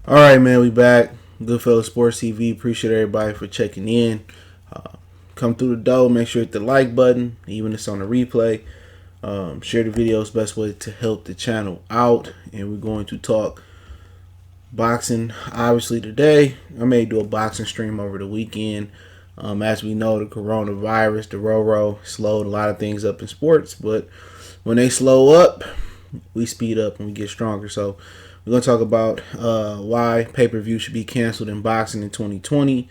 All right, man, we back. Goodfellas Sports TV. Appreciate everybody for checking in. Come through the door. Make sure you hit the like button, even if it's on the replay. Share the videos. Best way to help the channel out. And we're going to talk boxing, obviously, today. I may do a boxing stream over the weekend. As we know, the coronavirus, the Roro, slowed a lot of things up in sports. But when they slow up, we speed up and we get stronger. So we're going to talk about why pay-per-view should be canceled in boxing in 2020.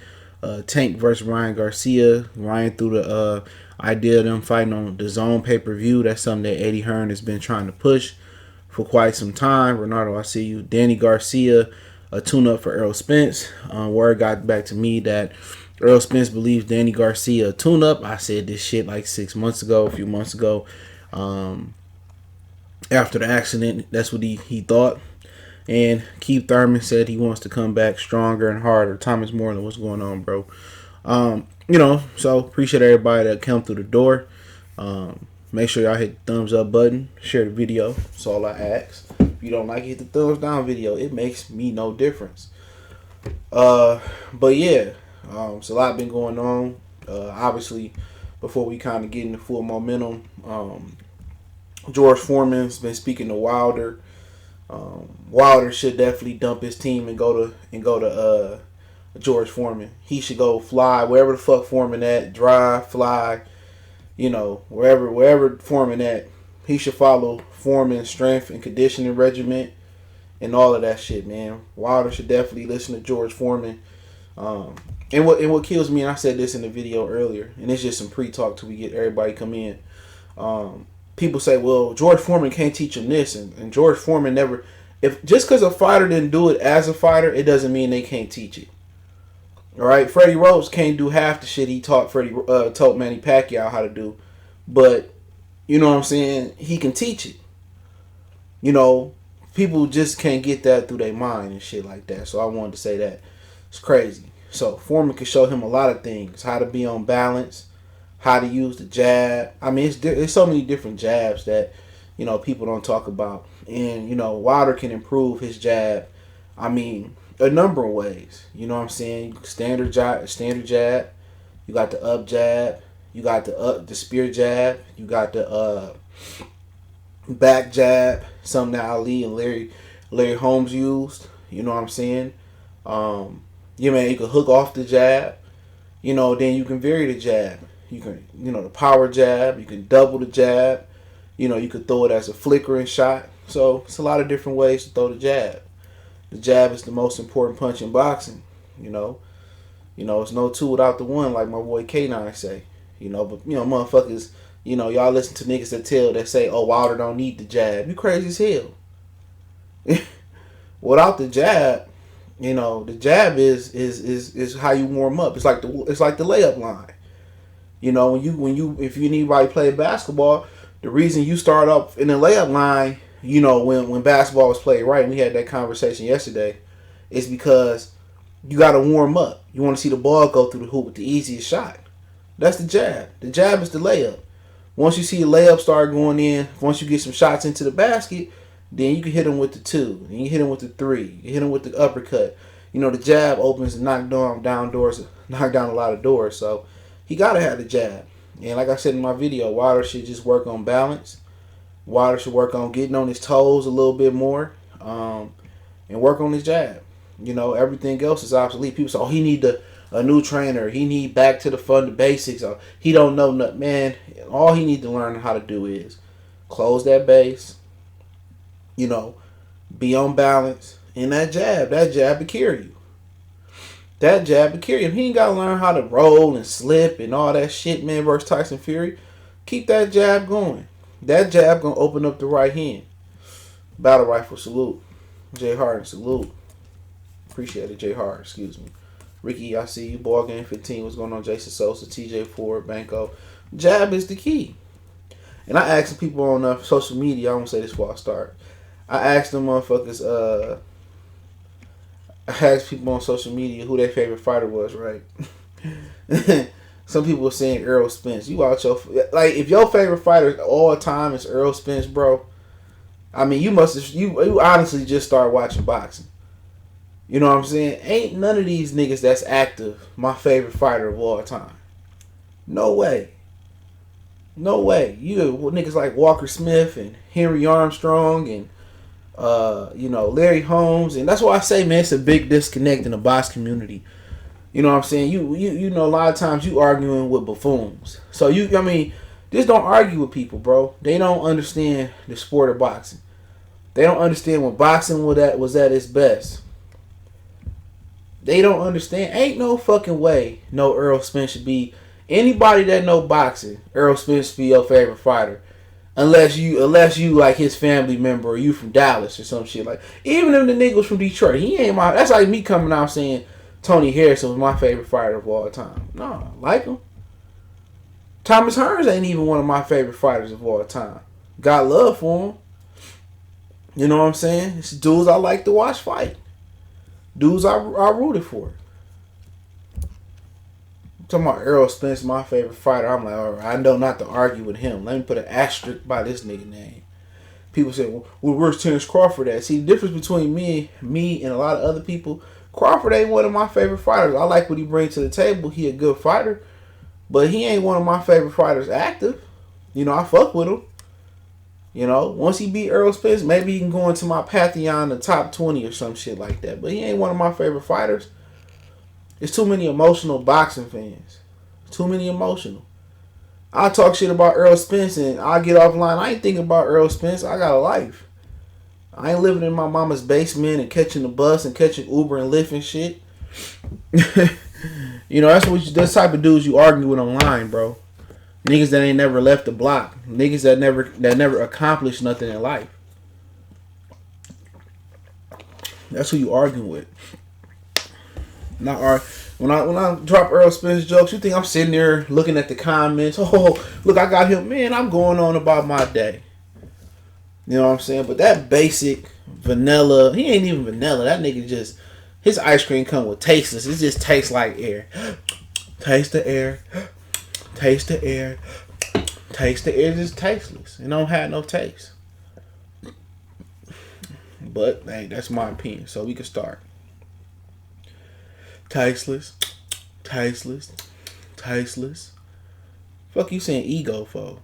Tank versus Ryan Garcia. Ryan threw the idea of them fighting on the DAZN pay-per-view. That's something that Eddie Hearn has been trying to push for quite some time. Ronaldo, I see you. Danny Garcia, a tune-up for Errol Spence. Word got back to me that Errol Spence believes Danny Garcia a tune-up. I said this shit like a few months ago. After the accident, that's what he thought. And Keith Thurman said he wants to come back stronger and harder. Thomas Moreland, what's going on, bro? So appreciate everybody that come through the door. Make sure y'all hit the thumbs up button. Share the video. That's all I ask. If you don't like it, hit the thumbs down video. It makes me no difference. But yeah, it's a lot been going on. Obviously, before we kind of get into full momentum, George Foreman's been speaking to Wilder. Wilder should definitely dump his team and go to George Foreman. He should go fly wherever the fuck Foreman at, drive, fly, wherever Foreman at. He should follow Foreman's strength and conditioning regimen and all of that shit, man. Wilder should definitely listen to George Foreman. And what kills me, and I said this in the video earlier, and it's just some pre-talk till we get everybody come in. People say, well, George Foreman can't teach him this, and George Foreman never. If just because a fighter didn't do it as a fighter, it doesn't mean they can't teach it. All right, Freddie Rhodes can't do half the shit he taught Manny Pacquiao how to do, but you know what I'm saying, he can teach it. People just can't get that through their mind and shit like that. So I wanted to say that it's crazy. So Foreman can show him a lot of things: how to be on balance, how to use the jab. I mean, there's so many different jabs that, people don't talk about. And, Wilder can improve his jab, I mean, a number of ways. You know what I'm saying? Standard jab. You got the up jab. You got the spear jab. You got the back jab. Something that Ali and Larry Holmes used. You know what I'm saying? You can hook off the jab. Then you can vary the jab. You can, the power jab. You can double the jab. You could throw it as a flickering shot. So it's a lot of different ways to throw the jab. The jab is the most important punch in boxing. It's no two without the one, like my boy K9 say. But motherfuckers, y'all listen to niggas that say, oh, Wilder don't need the jab. You crazy as hell. Without the jab, the jab is how you warm up. It's like the layup line. If you anybody play basketball, the reason you start up in the layup line, when basketball was played right, and we had that conversation yesterday, is because you got to warm up. You want to see the ball go through the hoop with the easiest shot. That's the jab. The jab is the layup. Once you see the layup start going in, once you get some shots into the basket, then you can hit them with the 2. Then you hit them with the 3. You hit them with the uppercut. The jab opens and knock down a lot of doors. So he got to have the jab. And like I said in my video, Wilder should just work on balance. Wilder should work on getting on his toes a little bit more, and work on his jab. Everything else is obsolete. People say, oh, he need a new trainer. He need back to the basics. Or he don't know nothing. Man, all he need to learn how to do is close that base, be on balance. And that jab will carry you. That jab will carry him. He ain't got to learn how to roll and slip and all that shit, man, versus Tyson Fury. Keep that jab going. That jab going to open up the right hand. Battle Rifle, salute. Jay Hart, salute. Appreciate it, Jay Hart, excuse me. Ricky, I see you. Ball Game 15, what's going on? Jason Sosa, TJ Ford, Banco. Jab is the key. And I asked some people on social media, I won't say this before I start. I asked them motherfuckers, I asked people on social media who their favorite fighter was, right? Some people were saying Errol Spence. You out your... Like, if your favorite fighter all time is Errol Spence, bro, I mean, you honestly just started watching boxing. You know what I'm saying? Ain't none of these niggas that's active my favorite fighter of all time. No way. No way. You niggas like Walker Smith and Henry Armstrong and Larry Holmes, and that's why I say, man, it's a big disconnect in the box community. You know what I'm saying? You know, a lot of times you arguing with buffoons. So just don't argue with people, bro. They don't understand the sport of boxing. They don't understand when boxing was at its best. They don't understand. Ain't no fucking way no Errol Spence should be. Anybody that know boxing, Errol Spence be your favorite fighter. Unless you like his family member or you from Dallas or some shit. Like, even if the nigga was from Detroit, he ain't my. That's like me coming out saying Tony Harrison was my favorite fighter of all time. No, I like him. Thomas Hearns ain't even one of my favorite fighters of all time. Got love for him. You know what I'm saying? It's dudes I like to watch fight. Dudes I rooted for. I'm talking about Errol Spence, my favorite fighter. I'm like, all right, I know not to argue with him. Let me put an asterisk by this nigga name. People say, well, where's Terrence Crawford at? See, the difference between me and a lot of other people, Crawford ain't one of my favorite fighters. I like what he brings to the table. He a good fighter. But he ain't one of my favorite fighters active. You know, I fuck with him. You know, once he beat Errol Spence, maybe he can go into my pantheon, the top 20 or some shit like that. But he ain't one of my favorite fighters. It's too many emotional boxing fans. Too many emotional. I talk shit about Errol Spence and I get offline. I ain't thinking about Errol Spence. I got a life. I ain't living in my mama's basement and catching the bus and catching Uber and Lyft and shit. You know, that's type of dudes you argue with online, bro. Niggas that ain't never left the block. Niggas that never accomplished nothing in life. That's who you arguing with. When I drop Errol Spence jokes, you think I'm sitting there looking at the comments? Oh, look, I got him. Man, I'm going on about my day. You know what I'm saying? But that basic vanilla, he ain't even vanilla. That nigga just, his ice cream come with tasteless. It just tastes like air. Taste the air. Taste the air. Taste the air. Just tasteless. It don't have no taste. But, hey, that's my opinion. So we can start. Tasteless. Tasteless. Tasteless. Fuck you saying ego for?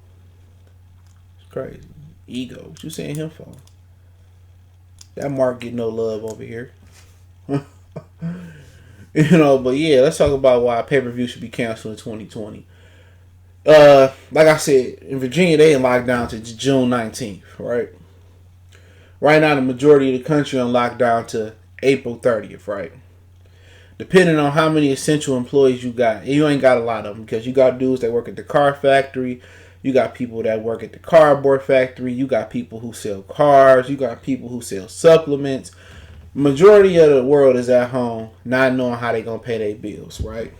It's crazy. Ego. What you saying him for? That Mark get no love over here. You know, but yeah, let's talk about why pay-per-view should be canceled in 2020. Like I said, in Virginia, they in lockdown to June 19th, right? Right now, the majority of the country on lockdown to April 30th, right? Depending on how many essential employees you got. You ain't got a lot of them because you got dudes that work at the car factory. You got people that work at the cardboard factory. You got people who sell cars. You got people who sell supplements. Majority of the world is at home not knowing how they going to pay their bills, right?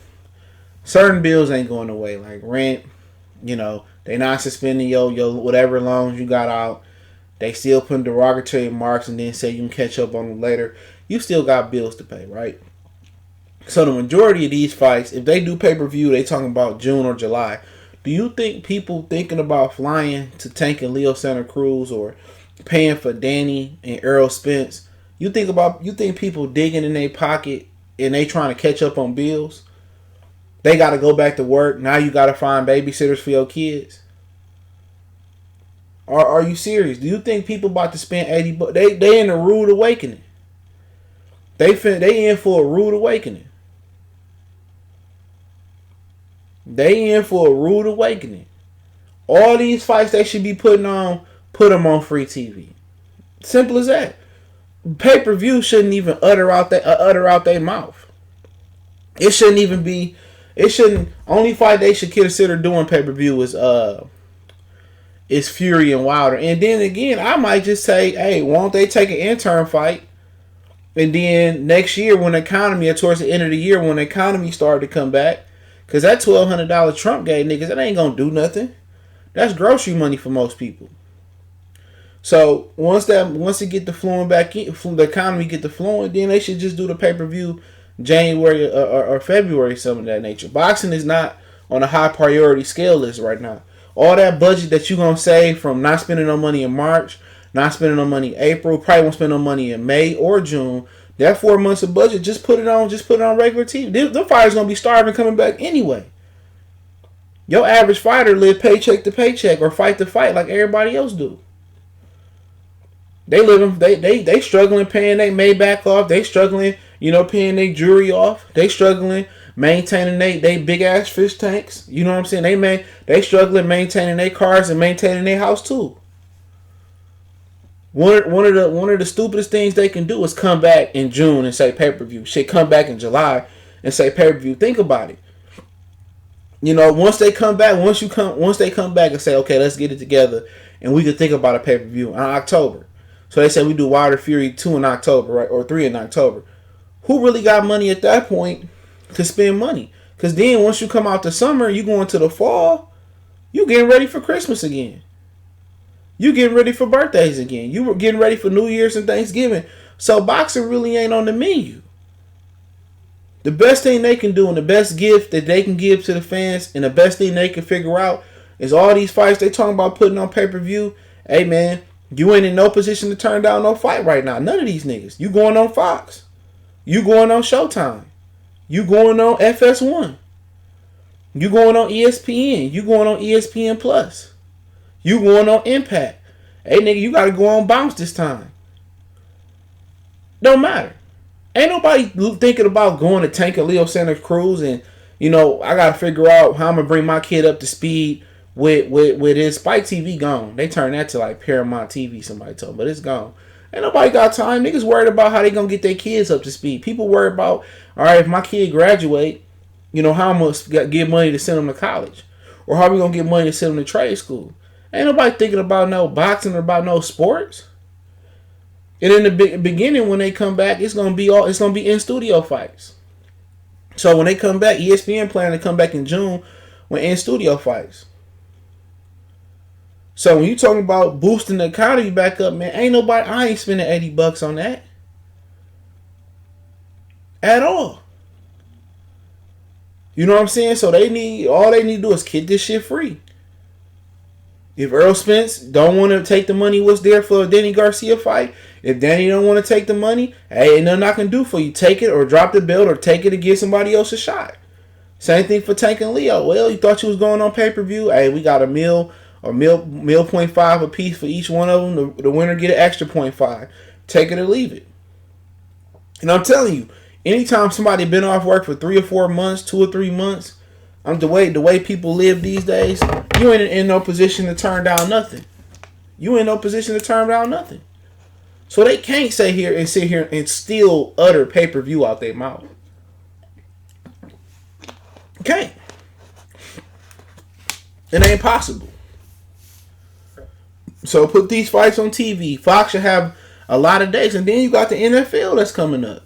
Certain bills ain't going away, like rent. You know, they not suspending your whatever loans you got out. They still putting derogatory marks and then say you can catch up on them later. You still got bills to pay, right? So the majority of these fights, if they do pay-per-view, they talking about June or July. Do you think people thinking about flying to Tank and Leo Santa Cruz or paying for Danny and Errol Spence, you think people digging in their pocket and they trying to catch up on bills? They got to go back to work. Now you got to find babysitters for your kids. Are you serious? Do you think people about to spend $80? They in a rude awakening. They in for a rude awakening. They in for a rude awakening. All these fights they should be putting on, put them on free TV. Simple as that. Pay-per-view shouldn't even utter out their mouth. It shouldn't even be. It shouldn't. Only fight they should consider doing pay-per-view is Fury and Wilder. And then again, I might just say, hey, won't they take an interim fight? And then next year, when the economy, or towards the end of the year, when the economy started to come back, because that $1,200 Trump gave niggas, that ain't gonna do nothing. That's grocery money for most people. So once it get the flowing back in, the economy get the flowing, then they should just do the pay-per-view January or February, something of that nature. Boxing is not on a high priority scale list right now. All that budget that you gonna save from not spending no money in March, not spending no money in April, probably won't spend no money in May or June That 4 months of budget, just put it on regular TV. The fighters gonna be starving coming back anyway. Your average fighter live paycheck to paycheck or fight to fight like everybody else do. They struggling paying their Maybach off. They struggling, paying their jewelry off. They struggling maintaining they big ass fish tanks. You know what I'm saying? They struggling maintaining their cars and maintaining their house too. One of the stupidest things they can do is come back in June and say pay-per-view. Shit, come back in July and say pay-per-view. Think about it. Once they come back and say, okay, let's get it together and we can think about a pay-per-view in October. So they say we do Wilder Fury 2 in October, right? Or 3 in October. Who really got money at that point to spend money? Because then once you come out the summer, you go into the fall, you getting ready for Christmas again. You getting ready for birthdays again. You were getting ready for New Year's and Thanksgiving. So boxing really ain't on the menu. The best thing they can do and the best gift that they can give to the fans and the best thing they can figure out is all these fights they talking about putting on pay-per-view. Hey, man, you ain't in no position to turn down no fight right now. None of these niggas. You going on Fox. You going on Showtime. You going on FS1. You going on ESPN. You going on ESPN Plus. You going on Impact. Hey, nigga, you got to go on Bounce this time. Don't matter. Ain't nobody thinking about going to Tank and Leo Santa Cruz and, I got to figure out how I'm going to bring my kid up to speed with his Spike TV gone. They turned that to like Paramount TV, somebody told me, but it's gone. Ain't nobody got time. Niggas worried about how they going to get their kids up to speed. People worry about, all right, if my kid graduate, how I'm going to get money to send them to college. Or how we going to get money to send them to trade school. Ain't nobody thinking about no boxing or about no sports. And in the beginning, when they come back, it's gonna be in studio fights. So when they come back, ESPN planning to come back in June with in studio fights. So when you talking about boosting the economy back up, man, I ain't spending $80 on that at all. You know what I'm saying? So all they need to do is get this shit free. If Errol Spence don't want to take the money what's there for a Danny Garcia fight, if Danny don't want to take the money, hey, ain't nothing I can do for you. Take it or drop the belt or take it to give somebody else a shot. Same thing for Tank and Leo. Well, you thought you was going on pay-per-view. Hey, we got a meal 0.5 a piece for each one of them. The winner get an extra 0.5. Take it or leave it. And I'm telling you, anytime somebody been off work for 3 or 4 months, 2 or 3 months, the way people live these days, you ain't in no position to turn down nothing. You in no position to turn down nothing. So they can't sit here and still utter pay-per-view out their mouth. Okay. It ain't possible. So put these fights on TV. Fox should have a lot of days. And then you got the NFL that's coming up.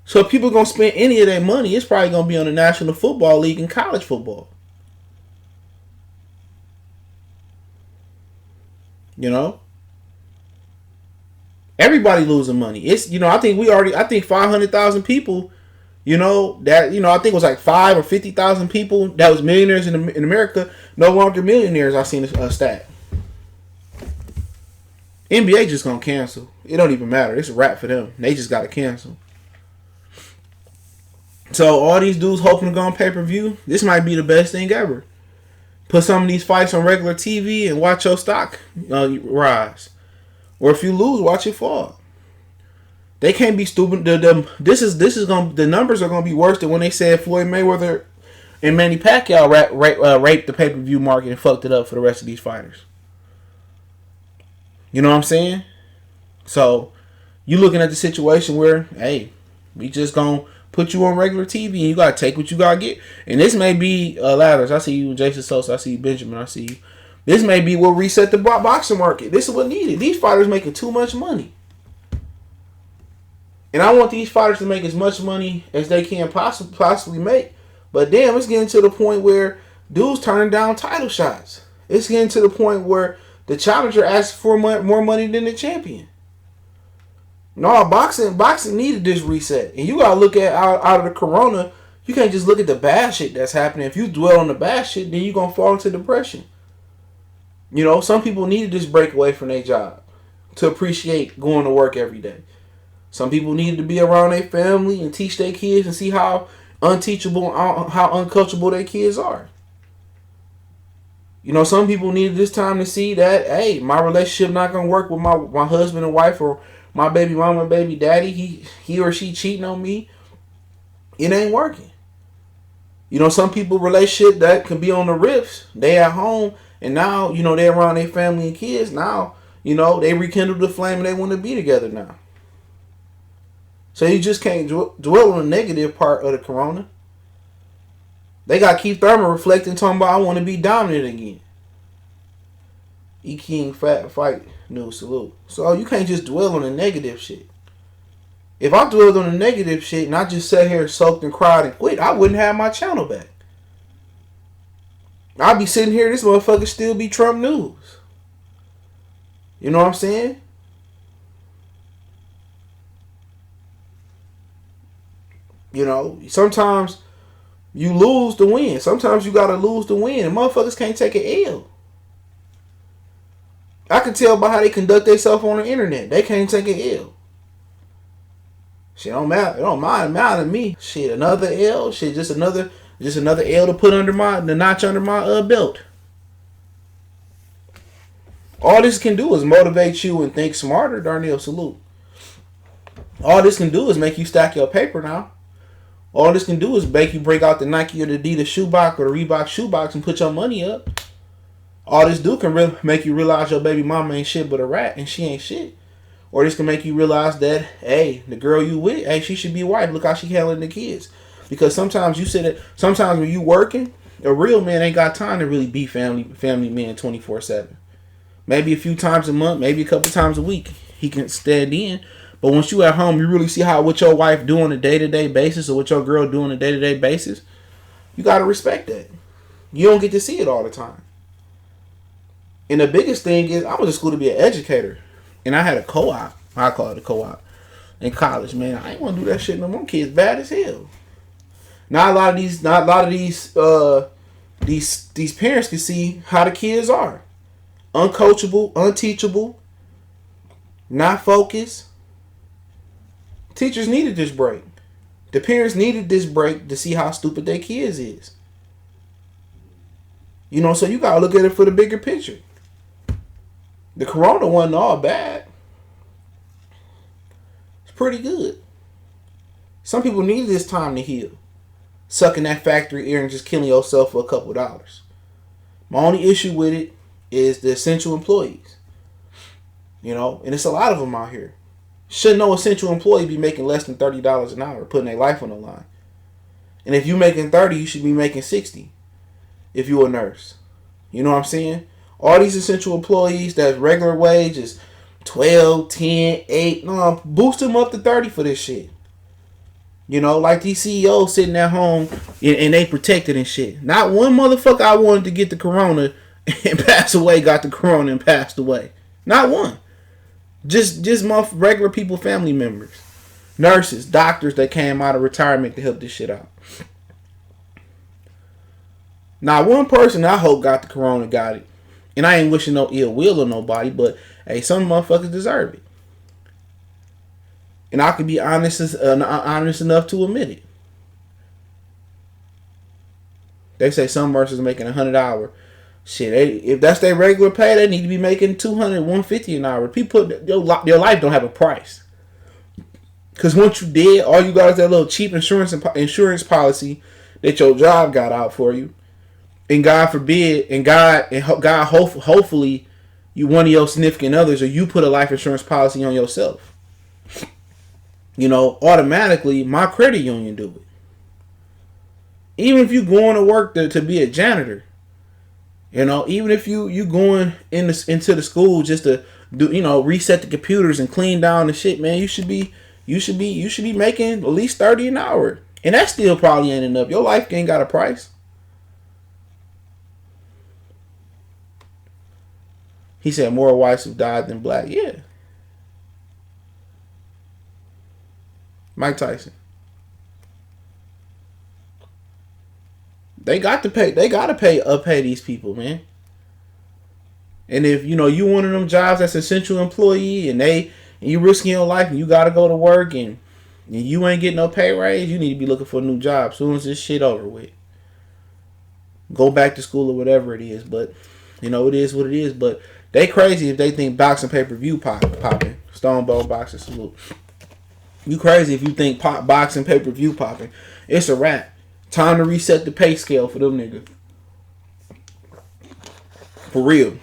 So if people going to spend any of their money, it's probably going to be on the National Football League and college football. Everybody losing money. It's, I think 500,000 people, I think it was like 5 or 50,000 people that was millionaires in America, no longer millionaires. I seen a stat. NBA just going to cancel. It don't even matter. It's a wrap for them. They just got to cancel. So all these dudes hoping to go on pay-per-view, this might be the best thing ever. Put some of these fights on regular TV and watch your stock rise. Or if you lose, watch it fall. They can't be stupid. The numbers are gonna be worse than when they said Floyd Mayweather and Manny Pacquiao raped the pay-per-view market and fucked it up for the rest of these fighters. You know what I'm saying? So you looking at the situation where, hey, we just gonna put you on regular TV and you gotta take what you gotta get. And this may be Ladders. I see you, Jason Sosa. I see you, Benjamin. I see you. This may be what reset the boxing market. This is what needed. These fighters making too much money. And I want these fighters to make as much money as they can possibly make. But damn, it's getting to the point where dudes turning down title shots. It's getting to the point where the challenger asks for more money than the champion. No, boxing needed this reset. And you gotta look at out of the corona, you can't just look at the bad shit that's happening. If you dwell on the bad shit, then you're gonna fall into depression. Some people needed this break away from their job to appreciate going to work every day. Some people needed to be around their family and teach their kids and see how unteachable, how uncoachable their kids are. You know, some people needed this time to see that, hey, my relationship not going to work with my husband and wife, or my baby mama and baby daddy. He or she cheating on me. It ain't working. You know, some people relationship that can be on the rips. They at home and now, you know, they around their family and kids. Now, you know, they rekindle the flame and they want to be together now. So you just can't dwell on the negative part of the corona. They got Keith Thurman reflecting, talking about, I want to be dominant again. E King Fat Fight News Salute. So you can't just dwell on the negative shit. If I dwelled on the negative shit and I just sat here soaked and cried and quit, I wouldn't have my channel back. I'd be sitting here, this motherfucker still be Trump news. You know what I'm saying? You know, sometimes you lose to win. Sometimes you gotta lose to win. And motherfuckers can't take an L. I can tell by how they conduct themselves on the internet. They can't take an L. Shit don't matter. It don't matter to me. Shit, another L. Shit, just another L to put under the notch under my belt. All this can do is motivate you and think smarter, Darnell. Salute. All this can do is make you stack your paper now. All this can do is make you break out the Nike or the Adidas shoebox or the Reebok shoebox and put your money up. All this do can make you realize your baby mama ain't shit but a rat and she ain't shit. Or this can make you realize that, hey, the girl you with, hey, she should be white. Look how she handling the kids. Because sometimes you say that, sometimes when you working, a real man ain't got time to really be family man 24/7. Maybe a few times a month, maybe a couple times a week, he can stand in. But once you at home, you really see what your wife do on a day-to-day basis or what your girl do on a day-to-day basis. You got to respect that. You don't get to see it all the time. And the biggest thing is, I went to school to be an educator. And I had a co-op. I call it a co-op. In college, man. I ain't want to do that shit no more. Kids bad as hell. Not a lot of these parents can see how the kids are. Uncoachable, unteachable, not focused. Teachers needed this break. The parents needed this break to see how stupid their kids is. You know, so you gotta look at it for the bigger picture. The corona wasn't all bad. It's pretty good. Some people needed this time to heal. Sucking that factory air and just killing yourself for a couple dollars. My only issue with it is the essential employees. You know, and it's a lot of them out here. Should no essential employee be making less than $30 an hour, putting their life on the line? And if you making 30, you should be making 60 if you're a nurse. You know what I'm saying? All these essential employees that regular wage is 12, 10, 8. No, boost them up to 30 for this shit. You know, like these CEOs sitting at home and they protected and shit. Not one motherfucker I wanted to get the corona and pass away got the corona and passed away. Not one. Just my regular people, family members. Nurses, doctors that came out of retirement to help this shit out. Now, one person I hope got the corona got it. And I ain't wishing no ill will on nobody, but hey, some motherfuckers deserve it. And I can be honest enough to admit it. They say some nurses are making $100 an hour. Shit, if that's their regular pay, they need to be making $200, $150 an hour. People, your life don't have a price. Because once you dead, all you got is that little cheap insurance policy that your job got out for you. And God forbid, God hopefully, you one of your significant others, or you put a life insurance policy on yourself. You know, automatically, my credit union do it. Even if you going to work to be a janitor. You know, even if you going into the school just to do, you know, reset the computers and clean down the shit, man, you should be making at least $30 an hour. And that still probably ain't enough. Your life ain't got a price. He said more whites have died than black. Yeah. Mike Tyson. They got to pay these people, man. And if you know you one of them jobs that's essential employee and and you risking your life, and you gotta go to work, and you ain't getting no pay raise, you need to be looking for a new job as soon as this shit over with. Go back to school or whatever it is, but you know it is what it is. But they crazy if they think boxing pay-per-view popping. Stone Bowl boxing salute. You crazy if you think boxing pay-per-view popping. It's a wrap. Time to reset the pay scale for them niggas. For real.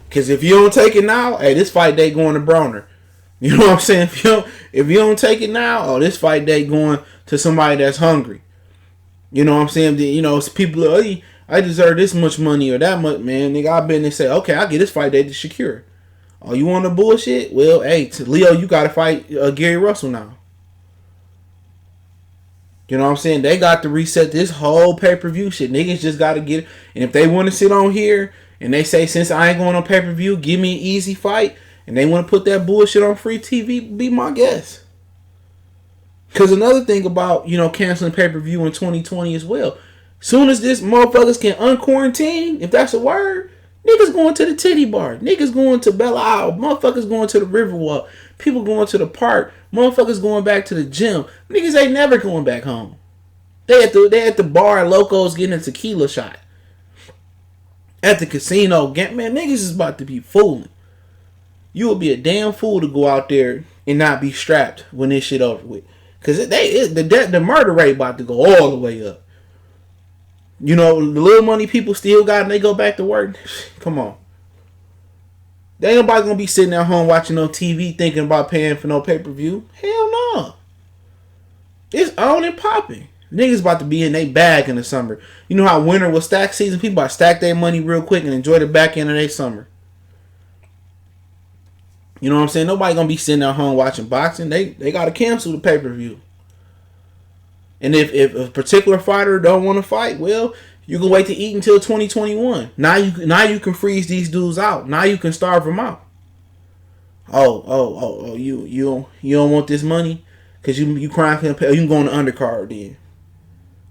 Cause if you don't take it now, hey, this fight day going to Broner. You know what I'm saying? If you don't take it now, oh, this fight day going to somebody that's hungry. You know what I'm saying? You know, people are, hey, I deserve this much money or that much, man. Nigga, I've been and say, okay, I'll get this fight day to Shakira. Oh, you want the bullshit? Well, hey, to Leo, you got to fight Gary Russell now. You know what I'm saying? They got to reset this whole pay-per-view shit. Niggas just got to get it. And if they want to sit on here and they say, since I ain't going on pay-per-view, give me an easy fight, and they want to put that bullshit on free TV, be my guest. Because another thing about, you know, canceling pay-per-view in 2020 as well. Soon as this motherfuckers can unquarantine, if that's a word, niggas going to the titty bar. Niggas going to Belle Isle. Motherfuckers going to the Riverwalk. People going to the park. Motherfuckers going back to the gym. Niggas ain't never going back home. They at the bar at Locos getting a tequila shot. At the casino, man, niggas is about to be fooling. You would be a damn fool to go out there and not be strapped when this shit over with. Because the murder rate about to go all the way up. You know, the little money people still got and they go back to work. Come on. There ain't nobody going to be sitting at home watching no TV thinking about paying for no pay-per-view. Hell no. It's on and popping. Niggas about to be in their bag in the summer. You know how winter was stack season? People about to stack their money real quick and enjoy the back end of their summer. You know what I'm saying? Nobody going to be sitting at home watching boxing. They got to cancel the pay-per-view. And if a particular fighter don't want to fight, well, you can wait to eat until 2021. Now you can freeze these dudes out. Now you can starve them out. Oh, you don't want this money because you crying for pay. You can go on the undercard then.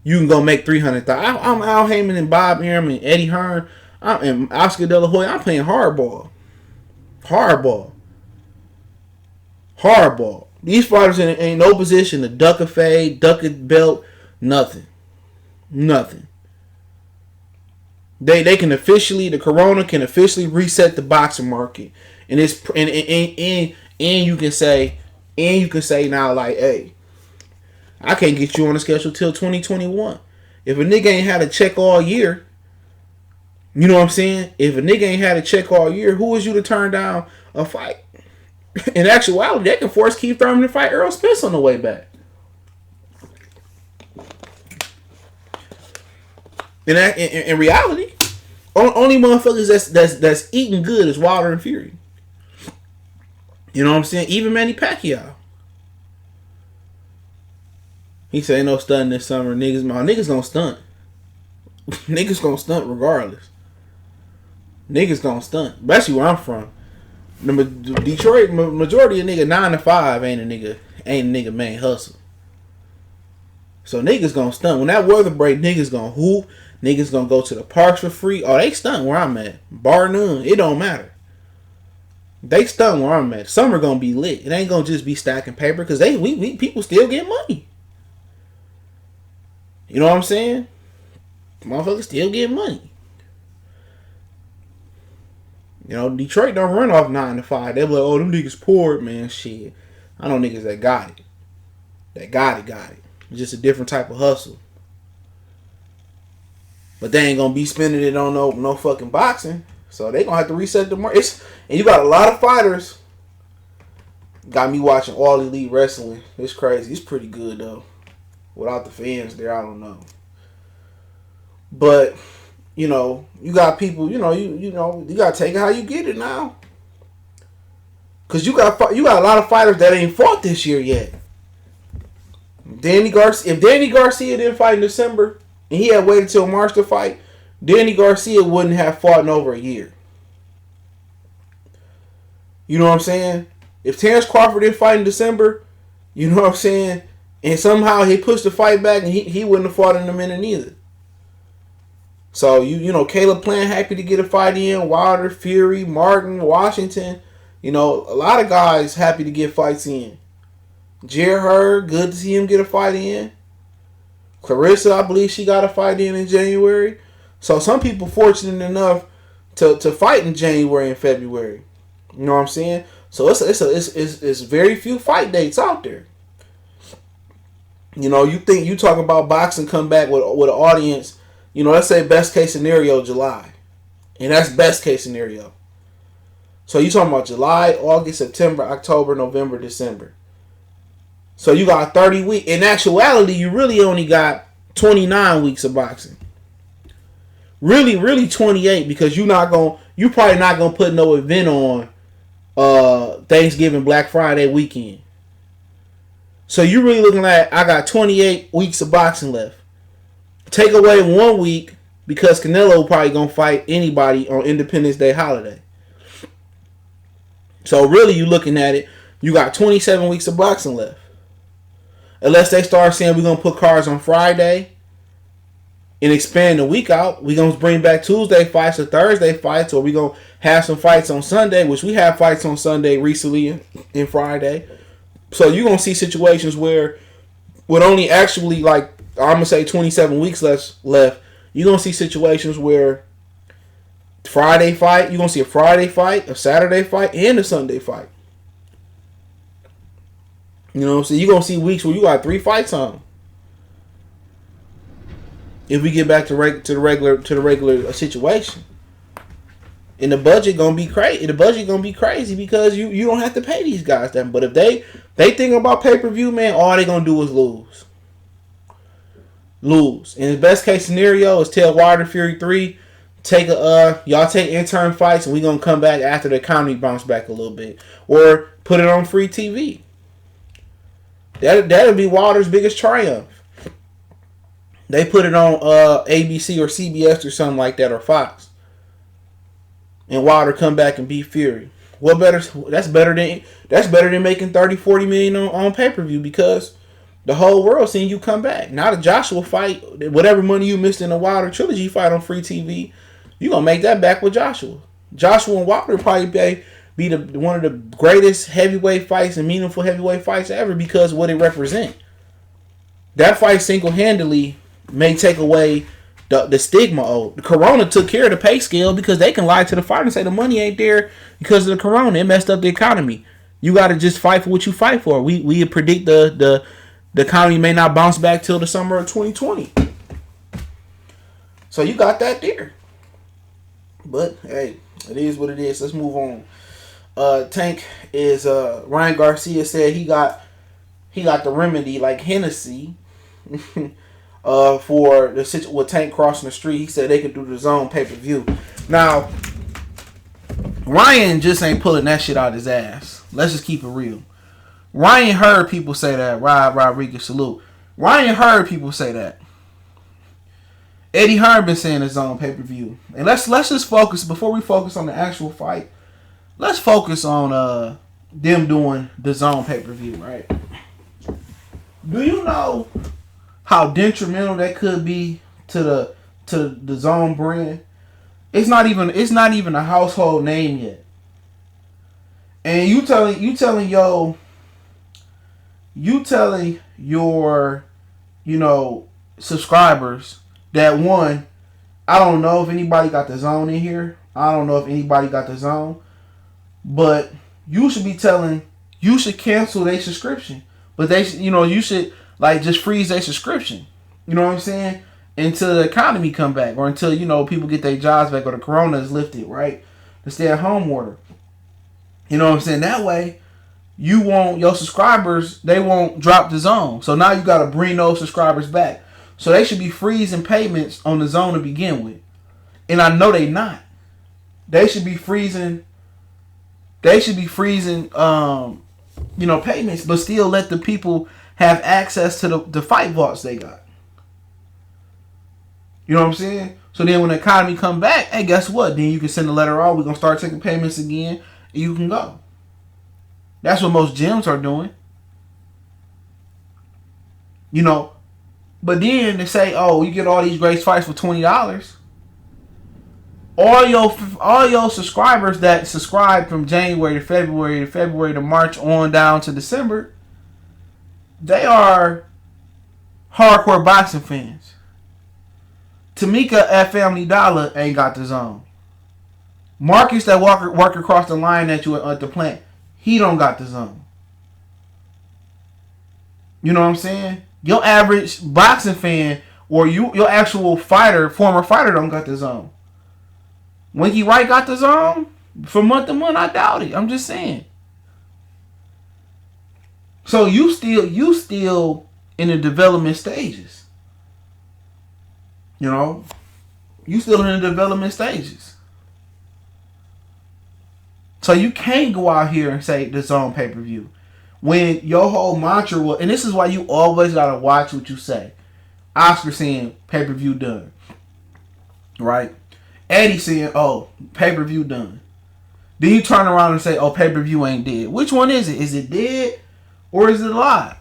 You can go make $300,000. I'm Al Heyman and Bob Arum and Eddie Hearn. And Oscar De La Hoya. I'm playing hardball. These fighters ain't no position to duck a fade, duck a belt, nothing. They can officially, the corona can officially reset the boxing market. And it's and you can say now, like, hey, I can't get you on the schedule till 2021. If a nigga ain't had a check all year, you know what I'm saying? If a nigga ain't had a check all year, who is you to turn down a fight? In actuality, they can force Keith Thurman to fight Errol Spence on the way back. In reality, only motherfuckers that's eating good is Wilder and Fury. You know what I'm saying? Even Manny Pacquiao. He said ain't no stunting this summer. Niggas gonna stunt. Niggas gonna stunt regardless. Niggas gonna stunt. Especially where I'm from. The Detroit majority of nigga 9 to 5 ain't a nigga main hustle. So niggas gonna stunt. When that weather break, niggas gonna hoop. Niggas gonna go to the parks for free. Oh, they stunt where I'm at. Bar none. It don't matter. They stunt where I'm at. Summer gonna be lit. It ain't gonna just be stacking paper because we people still get money. You know what I'm saying? Motherfuckers still get money. You know, Detroit don't run off 9 to 5. They be like, oh, them niggas poor, man. Shit. I know niggas that got it. That got it. It's just a different type of hustle. But they ain't gonna be spending it on no fucking boxing. So they gonna have to reset the market. And you got a lot of fighters. Got me watching All Elite Wrestling. It's crazy. It's pretty good though. Without the fans there, I don't know. But you know, you got people. You know, you gotta take it how you get it now. Cause you got a lot of fighters that ain't fought this year yet. If Danny Garcia didn't fight in December and he had waited till March to fight, Danny Garcia wouldn't have fought in over a year. You know what I'm saying? If Terrence Crawford didn't fight in December, you know what I'm saying, and somehow he pushed the fight back, and he wouldn't have fought in a minute either. So you know, Caleb Plant happy to get a fight in. Wilder, Fury, Martin, Washington. You know, a lot of guys happy to get fights in. Gervonta, good to see him get a fight in. Clarissa, I believe she got a fight in January. So some people fortunate enough to fight in January and February. You know what I'm saying? So it's very few fight dates out there. You know, you talk about boxing come back with an audience. You know, let's say best case scenario July, and that's best case scenario. So you talking about July, August, September, October, November, December. So you got 30 weeks. In actuality, you really only got 29 weeks of boxing. Really 28, because you probably not gonna put no event on Thanksgiving, Black Friday weekend. So you really looking at, I got 28 weeks of boxing left. Take away 1 week because Canelo probably gonna fight anybody on Independence Day holiday. So really, you looking at it, you got 27 weeks of boxing left. Unless they start saying we're gonna put cards on Friday and expand the week out, we're gonna bring back Tuesday fights or Thursday fights, or we're gonna have some fights on Sunday, which we have fights on Sunday recently and Friday. So you're gonna see situations where, with only actually like I'm gonna say 27 weeks left, you're gonna see situations where Friday fight, you're gonna see a Friday fight, a Saturday fight, and a Sunday fight. You know what I'm saying? You're gonna see weeks where you got 3 fights on. If we get back to the regular situation. And the budget gonna be crazy. The budget gonna be crazy because you don't have to pay these guys that. But if they think about pay-per-view, man, all they gonna do is lose. And the best case scenario is tell Wilder Fury 3, y'all take intern fights and we gonna come back after the economy bounce back a little bit. Or put it on free TV. That'll be Wilder's biggest triumph. They put it on ABC or CBS or something like that, or Fox. And Wilder come back and beat Fury. What better? That's better than making 30, 40 million on pay-per-view, because the whole world seeing you come back. Now the Joshua fight, whatever money you missed in the Wilder trilogy fight on free TV, you gonna make that back with Joshua. Joshua and Wilder probably be one of the greatest heavyweight fights and meaningful heavyweight fights ever, because of what it represent. That fight single-handedly may take away the stigma. The Corona took care of the pay scale, because they can lie to the fighter and say the money ain't there because of the Corona. It messed up the economy. You got to just fight for what you fight for. We predict the economy may not bounce back till the summer of 2020. So you got that there. But hey, it is what it is. Let's move on. Tank is Ryan Garcia said he got the remedy like Hennessy. For the situation with Tank crossing the street. He said they could do the DAZN pay-per-view. Now, Ryan just ain't pulling that shit out his ass. Let's just keep it real. Ryan heard people say that. Rodriguez, salute. Ryan heard people say that. Eddie Hearn been saying the DAZN pay-per-view. And let's just focus, before we focus on the actual fight, let's focus on them doing the DAZN pay-per-view, right? Do you know how detrimental that could be to the DAZN brand? It's not even a household name yet. And you telling your subscribers that, one, I don't know if anybody got the DAZN in here. I don't know if anybody got the DAZN, but you should cancel their subscription. But you should just freeze their subscription. You know what I'm saying? Until the economy come back, or until people get their jobs back, or the Corona is lifted, right? The stay-at-home order. You know what I'm saying? That way, your subscribers, they won't drop the DAZN. So now you got to bring those subscribers back. So they should be freezing payments on the DAZN to begin with. And I know they not. They should be freezing. Payments, but still let the people have access to the fight vaults they got. You know what I'm saying? So then when the economy come back, hey, guess what? Then you can send a letter out. We're going to start taking payments again, and you can go. That's what most gyms are doing. But then they say, oh, you get all these great fights for $20. all your subscribers that subscribe from January to February to March on down to December, they are hardcore boxing fans. Tamika at Family Dollar ain't got the zone. Marcus that work across the line at you at the plant, he don't got the zone. You know what I'm saying? Your average boxing fan or your actual former fighter don't got the zone. Winky Wright got the zone? From month to month, I doubt it. I'm just saying. So you still in the development stages. You know? You still in the development stages. So you can't go out here and say the zone pay-per-view. When your whole mantra was, and this is why you always gotta watch what you say. Oscar saying pay-per-view done. Right? Eddie saying, oh, pay-per-view done. Then you turn around and say, oh, pay-per-view ain't dead. Which one is it? Is it dead or is it alive?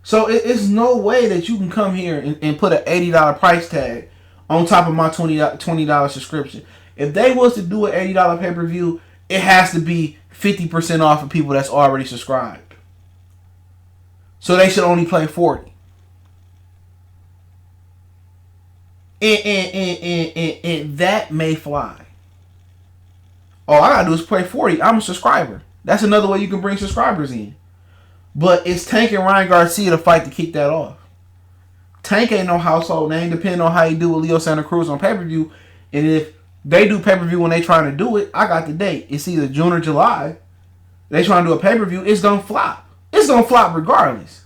So it's no way that you can come here and put an $80 price tag on top of my $20 subscription. If they was to do an $80 pay-per-view, it has to be 50% off of people that's already subscribed. So they should only play 40. And that may fly. All I gotta do is play 40. I'm a subscriber. That's another way you can bring subscribers in. But it's Tank and Ryan Garcia to fight to kick that off. Tank ain't no household name, depending on how you do with Leo Santa Cruz on pay-per-view. And if they do pay-per-view when they trying to do it, I got the date. It's either June or July. They trying to do a pay-per-view, it's gonna flop. It's gonna flop regardless.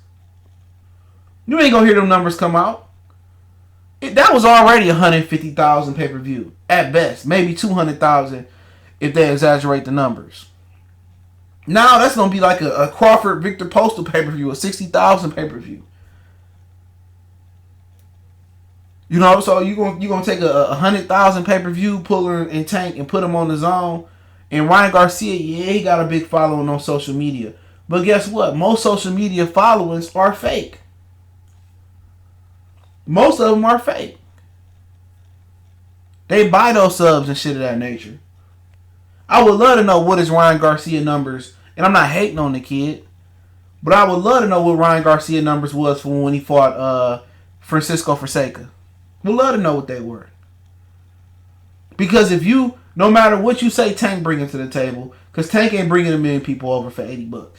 You ain't gonna hear them numbers come out. That was already 150,000 pay-per-view at best, maybe 200,000 if they exaggerate the numbers. Now that's gonna be like a Crawford Victor Postal pay-per-view, a 60,000 pay-per-view. You know, so you gonna take a 100,000 pay-per-view puller and Tank and put them on the zone. And Ryan Garcia, yeah, he got a big following on social media, but guess what? Most social media followers are fake. Most of them are fake. They buy those subs and shit of that nature. I would love to know what is Ryan Garcia numbers, and I'm not hating on the kid, but I would love to know what Ryan Garcia numbers was for when he fought Francisco Fonseca. Would love to know what they were. Because if you, no matter what you say Tank bringing to the table, because Tank ain't bringing a million people over for $80.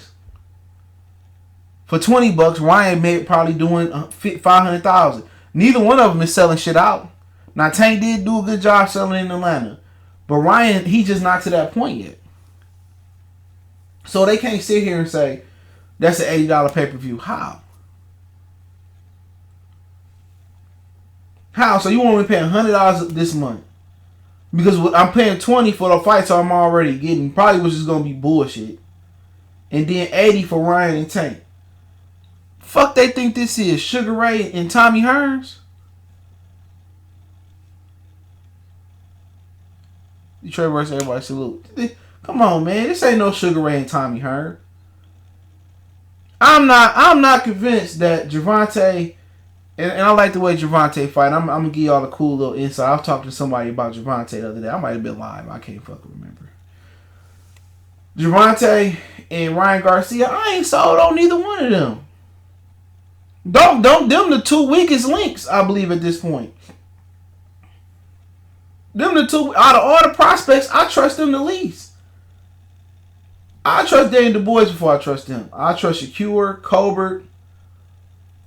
For $20, Ryan may probably doing 500,000. Neither one of them is selling shit out. Now Tank did do a good job selling in Atlanta, but Ryan, he just not to that point yet. So they can't sit here and say that's an $80 pay-per-view. How? How? So you want me to pay $100 this month? Because I'm paying $20 for the fight, so I'm already getting probably which is gonna be bullshit. And then $80 for Ryan and Tank. Fuck they think this is? Sugar Ray and Tommy Hearns? Detroit versus everybody salute. Come on, man. This ain't no Sugar Ray and Tommy Hearns. I'm not convinced that Gervonta, and I like the way Gervonta fight. I'm gonna give y'all a cool little insight. I was talking to somebody about Gervonta the other day. I might have been live. I can't fucking remember. Gervonta and Ryan Garcia, I ain't sold on neither one of them. Don't them the two weakest links, I believe, at this point. Them the two, out of all the prospects, I trust them the least. I trust Daniel Du Bois before I trust him. I trust Shakur, Colbert,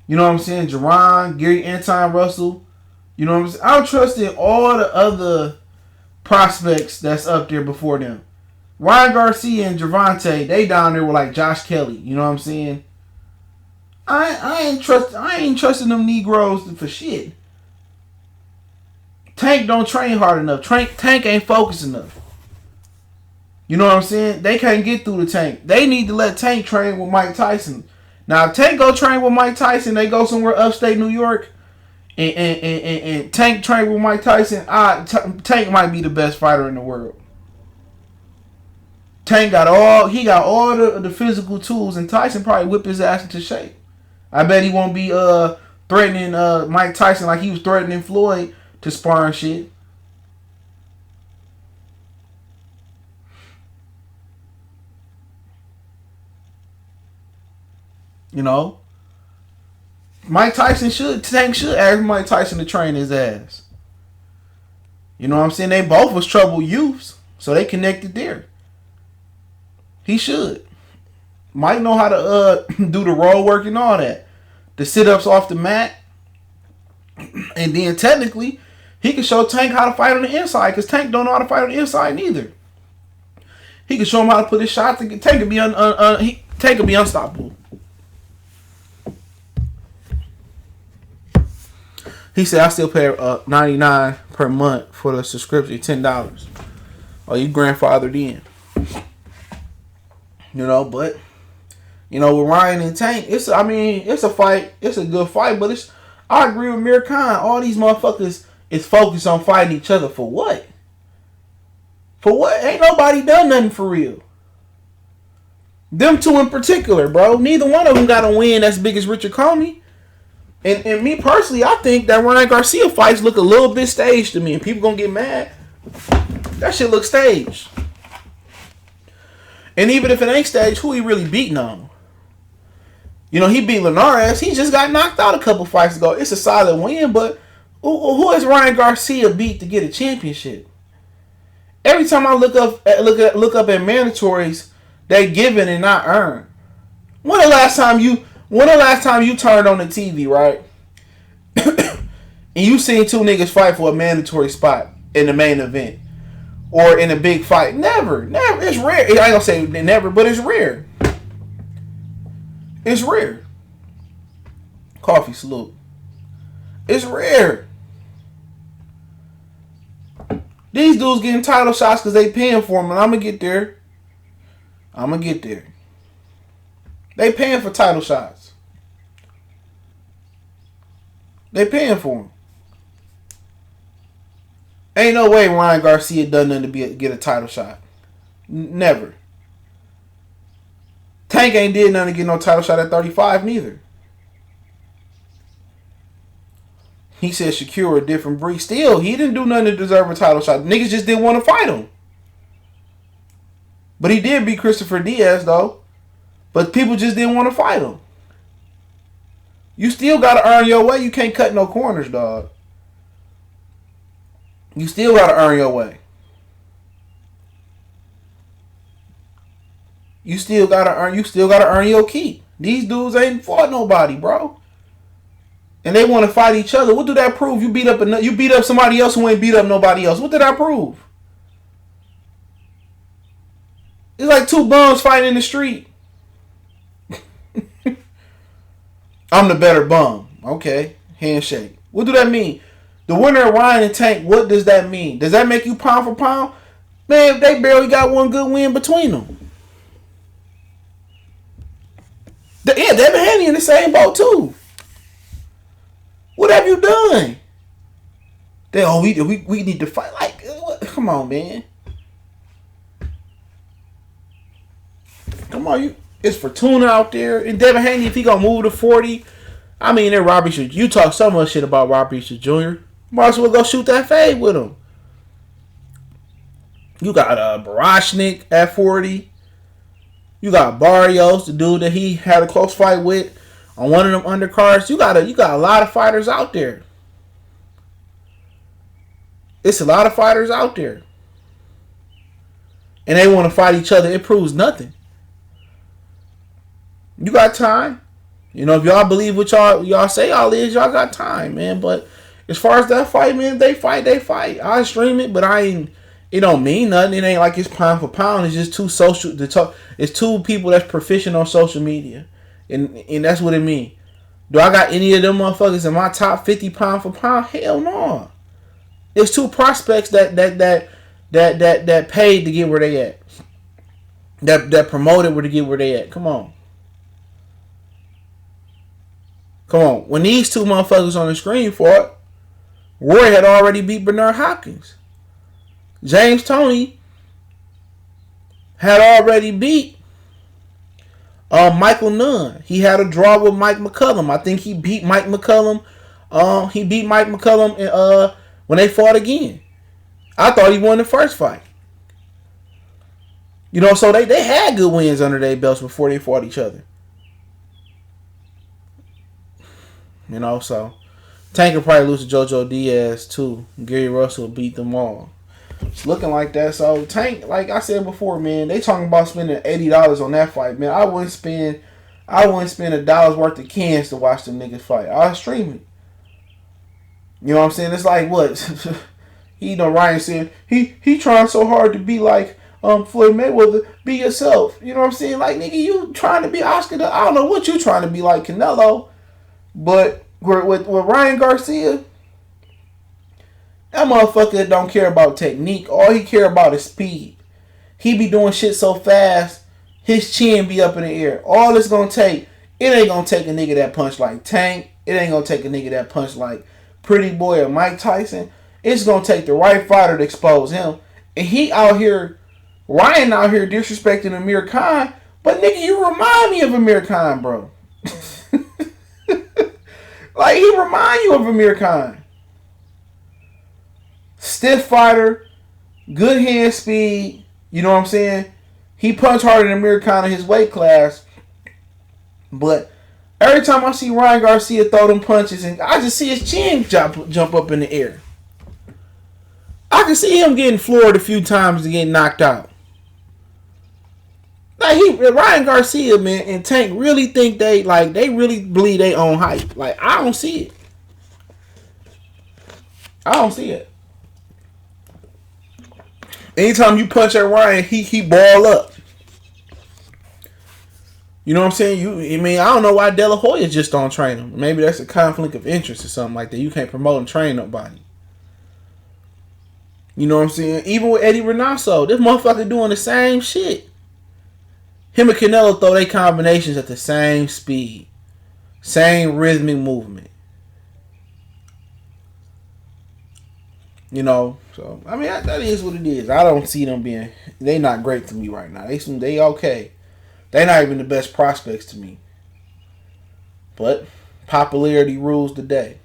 you know what I'm saying, Jerron, Gary Anton Russell. You know what I'm saying? I'm trusting all the other prospects that's up there before them. Ryan Garcia and Gervonta, they down there with like Josh Kelly. You know what I'm saying? I ain't trusting them Negroes for shit. Tank don't train hard enough. Tank ain't focused enough. You know what I'm saying? They can't get through the Tank. They need to let Tank train with Mike Tyson. Now, if Tank go train with Mike Tyson, they go somewhere upstate New York, and Tank train with Mike Tyson, Tank might be the best fighter in the world. Tank got all the physical tools, and Tyson probably whip his ass into shape. I bet he won't be threatening Mike Tyson like he was threatening Floyd to spar and shit. You know, Tank should ask Mike Tyson to train his ass. You know what I'm saying? They both was troubled youths, so they connected there. He should. Mike know how to do the roll work and all that. The sit-ups off the mat. And then technically, he can show Tank how to fight on the inside, because Tank don't know how to fight on the inside neither. He can show him how to put his shots. Tank can be unstoppable. He said, I still pay $99 per month for the subscription, $10. Oh, you grandfathered in. You know, but, you know, with Ryan and Tank, it's a fight. It's a good fight, but I agree with Mir Khan. All these motherfuckers is focused on fighting each other for what? For what? Ain't nobody done nothing for real. Them two in particular, bro. Neither one of them got a win as big as Richard Comey. And me personally, I think that Ryan Garcia fights look a little bit staged to me. And people gonna get mad. That shit look staged. And even if it ain't staged, who he really beating on? You know, he beat Linares. He just got knocked out a couple fights ago. It's a solid win, but who has Ryan Garcia beat to get a championship? Every time I look up at mandatories, they given and not earned. When the last time you turned on the TV, right? And you seen two niggas fight for a mandatory spot in the main event or in a big fight? Never. It's rare. I ain't gonna say never, but it's rare. It's rare. Coffee salute. It's rare. These dudes getting title shots because they paying for them, and I'm gonna get there. They paying for title shots. They paying for them. Ain't no way Ryan Garcia done nothing to get a title shot. Never. Tank ain't did nothing to get no title shot at 35 neither. He said Shakur a different breed. Still, he didn't do nothing to deserve a title shot. Niggas just didn't want to fight him. But he did beat Christopher Diaz, though. But people just didn't want to fight him. You still got to earn your way. You can't cut no corners, dog. You still got to earn your way. You still got to earn your keep. These dudes ain't fought nobody, bro. And they want to fight each other. What do that prove? You beat up somebody else who ain't beat up nobody else. What did that prove? It's like two bums fighting in the street. I'm the better bum. Okay. Handshake. What do that mean? The winner of Ryan and Tank, what does that mean? Does that make you pound for pound? Man, they barely got one good win between them. Yeah, Devin Haney in the same boat too. What have you done? We need to fight. Like, what? Come on, man. Come on, it's Fortuna out there. And Devin Haney, if he gonna move to 40, I mean, then Robbie should. You talk so much shit about Robbie Jr. Might as well go shoot that fade with him. You got Barashnik at 40. You got Barrios, the dude that he had a close fight with on one of them undercards. You got a lot of fighters out there. It's a lot of fighters out there. And they want to fight each other. It proves nothing. You got time. You know, if y'all believe what y'all say y'all is, y'all got time, man. But as far as that fight, man, they fight. I stream it, but it don't mean nothing. It ain't like it's pound for pound. It's just it's two people that's proficient on social media. And that's what it means. Do I got any of them motherfuckers in my top 50 pound for pound? Hell no. There's two prospects that paid to get where they at. That promoted to get where they at. Come on. When these two motherfuckers on the screen fought, Roy had already beat Bernard Hopkins. James Toney had already beat Michael Nunn. He had a draw with Mike McCullum. I think he beat Mike McCullum. when they fought again. I thought he won the first fight. You know, so they had good wins under their belts before they fought each other. You know, so Tank will probably lose to JoJo Diaz too. Gary Russell beat them all. It's looking like that. So Tank, like I said before, man, they talking about spending $80 on that fight, man. I wouldn't spend $1 worth of cans to watch them niggas fight. I'll stream it. You know what I'm saying? It's like what Ryan said. He trying so hard to be like Floyd Mayweather. Be yourself. You know what I'm saying? Like, nigga, you trying to be Oscar. I don't know what you trying to be like Canelo, but with Ryan Garcia, that motherfucker don't care about technique. All he care about is speed. He be doing shit so fast, his chin be up in the air. All it's gonna take, it ain't gonna take a nigga that punch like Tank. It ain't gonna take a nigga that punch like Pretty Boy or Mike Tyson. It's gonna take the right fighter to expose him. And Ryan out here disrespecting Amir Khan. But nigga, you remind me of Amir Khan, bro. Like, he remind you of Amir Khan. Stiff fighter, good hand speed. You know what I'm saying? He punched harder than Amir Khan in his weight class. But every time I see Ryan Garcia throw them punches, and I just see his chin jump up in the air. I can see him getting floored a few times and getting knocked out. Like, Ryan Garcia, man, and Tank really think they really believe they own hype. Like, I don't see it. I don't see it. Anytime you punch at Ryan, he ball up. You know what I'm saying? I don't know why De La Hoya just don't train him. Maybe that's a conflict of interest or something like that. You can't promote and train nobody. You know what I'm saying? Even with Eddie Reynoso, this motherfucker doing the same shit. Him and Canelo throw their combinations at the same speed. Same rhythmic movement. You know, so, I mean, that is what it is. I don't see them being, they not great to me right now. They okay. They not even the best prospects to me. But popularity rules the day.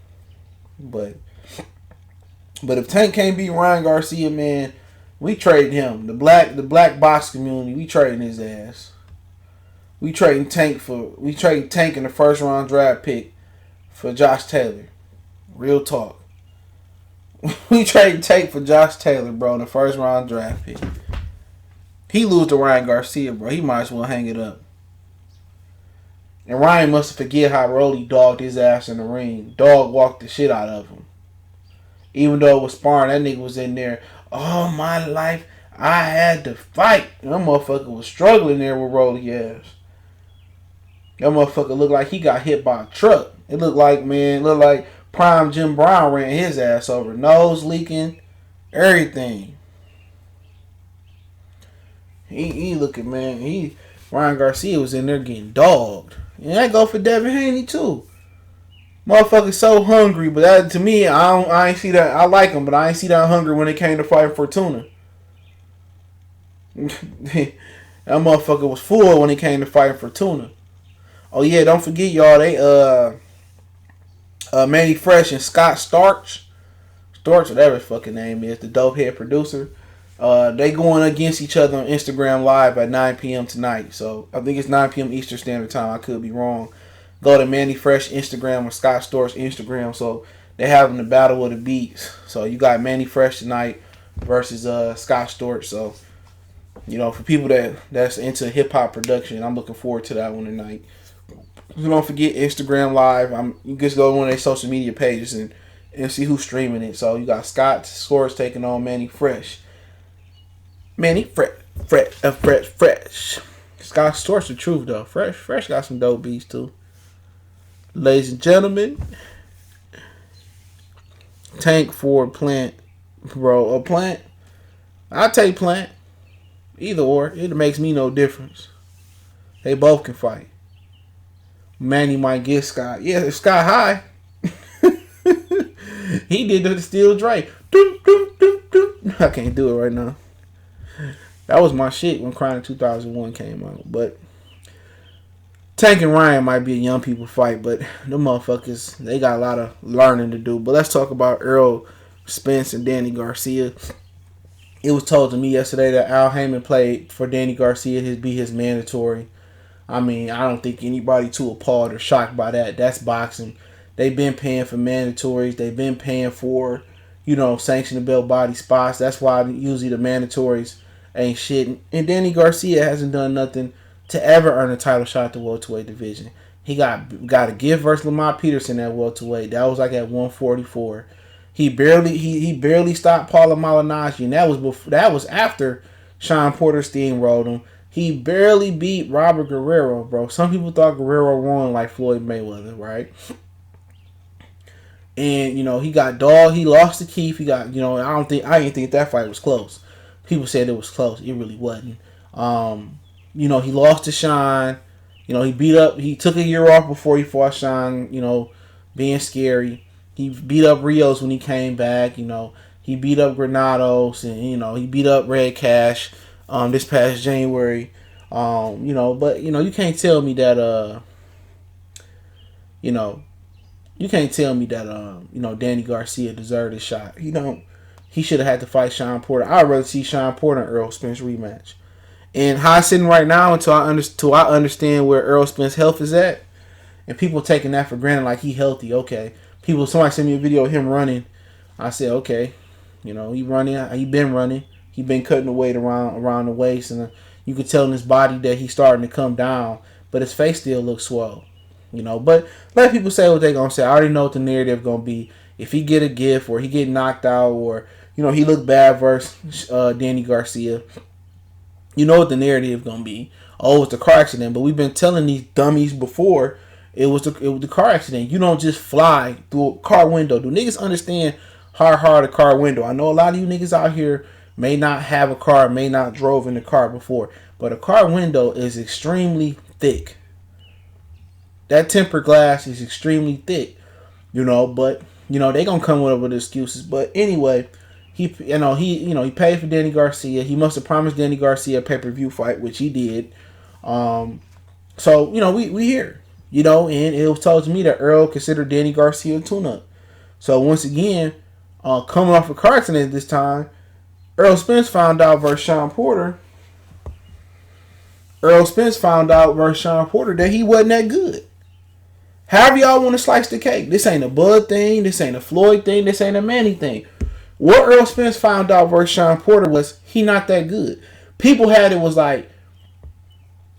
But if Tank can't beat Ryan Garcia, man, we trade him. The black box community, we trading his ass. We trading Tank in the first round draft pick for Josh Taylor. Real talk. We trading Tank for Josh Taylor, bro, in the first round draft pick. He lose to Ryan Garcia, bro. He might as well hang it up. And Ryan must forget how Rolly dogged his ass in the ring. Dog walked the shit out of him. Even though it was sparring, that nigga was in there. All my life, I had to fight. And that motherfucker was struggling there with Rolly ass. That motherfucker looked like he got hit by a truck. It looked like prime Jim Brown ran his ass over. Nose leaking, everything. He looking, man. Ryan Garcia was in there getting dogged. And that go for Devin Haney too. Motherfucker's so hungry, but that, to me, I ain't see that. I like him, but I ain't see that hunger when it came to fighting for Tuna. That motherfucker was full when it came to fighting for Tuna. Oh yeah, don't forget, y'all. They Manny Fresh and Scott Storch, whatever his fucking name is, the dope head producer. They going against each other on Instagram Live at 9 p.m. tonight. So I think it's 9 p.m. Eastern Standard Time. I could be wrong. Go to Manny Fresh Instagram or Scott Storch Instagram. So they having the battle of the beats. So you got Manny Fresh tonight versus Scott Storch. So, you know, for people that's into hip hop production, I'm looking forward to that one tonight. Don't forget Instagram Live. You just go to one of their social media pages and see who's streaming it. So you got Scott Storch taking on Manny Fresh. Manny Fresh. Scott Storch the truth though. Fresh got some dope beats too. Ladies and gentlemen, Tank for Plant, bro. A Plant. I take Plant. Either or, it makes me no difference. They both can fight. Manny might get Scott. Yeah, if Scott high. He did the steel Dre. I can't do it right now. That was my shit when Crying 2001 came out. But Tank and Ryan might be a young people fight, but the motherfuckers, they got a lot of learning to do. But let's talk about Errol Spence and Danny Garcia. It was told to me yesterday that Al Heyman played for Danny Garcia. His be his mandatory. I mean, I don't think anybody too appalled or shocked by that. That's boxing. They've been paying for mandatories. They've been paying for, sanctionable body spots. That's why usually the mandatories ain't shit. And Danny Garcia hasn't done nothing to ever earn a title shot at the welterweight division. He got a gift versus Lamont Peterson at welterweight. That was like at 144. He barely stopped Paula Malignaggi, and that was after Sean Porter steamrolled him. He barely beat Robert Guerrero, bro. Some people thought Guerrero won like Floyd Mayweather, right? And he got dogged. He lost to Keith. He got I didn't think that fight was close. People said it was close. It really wasn't. He lost to Sean. He took a year off before he fought Sean. Being scary. He beat up Rios when he came back. He beat up Granados, and he beat up Red Cash this past January. But you can't tell me that you can't tell me that Danny Garcia deserved his shot. He should have had to fight Sean Porter. I'd rather see Sean Porter and Errol Spence rematch. And how it's sitting right now, until I understand where Errol Spence's health is at, and people taking that for granted like he healthy. Okay. Somebody sent me a video of him running. I said, okay, he running. He been running. He been cutting the weight around the waist, and you could tell in his body that he's starting to come down, but his face still looks swole. But let people say what they gonna say. I already know what the narrative gonna be. If he get a gift or he get knocked out or he look bad versus Danny Garcia, you know what the narrative gonna be. Oh, it's a car accident. But we've been telling these dummies before. It was the car accident. You don't just fly through a car window. Do niggas understand how hard a car window? I know a lot of you niggas out here may not have a car, may not drove in a car before, but a car window is extremely thick. That tempered glass is extremely thick, but they gonna come up with excuses. But anyway, he paid for Danny Garcia. He must have promised Danny Garcia a pay-per-view fight, which he did. So we here. And it was told to me that Earl considered Danny Garcia a tune-up. So once again, coming off a car accident this time, Errol Spence found out versus Sean Porter. That he wasn't that good. However y'all want to slice the cake. This ain't a Bud thing. This ain't a Floyd thing. This ain't a Manny thing. What Errol Spence found out versus Sean Porter was he not that good. People had it was like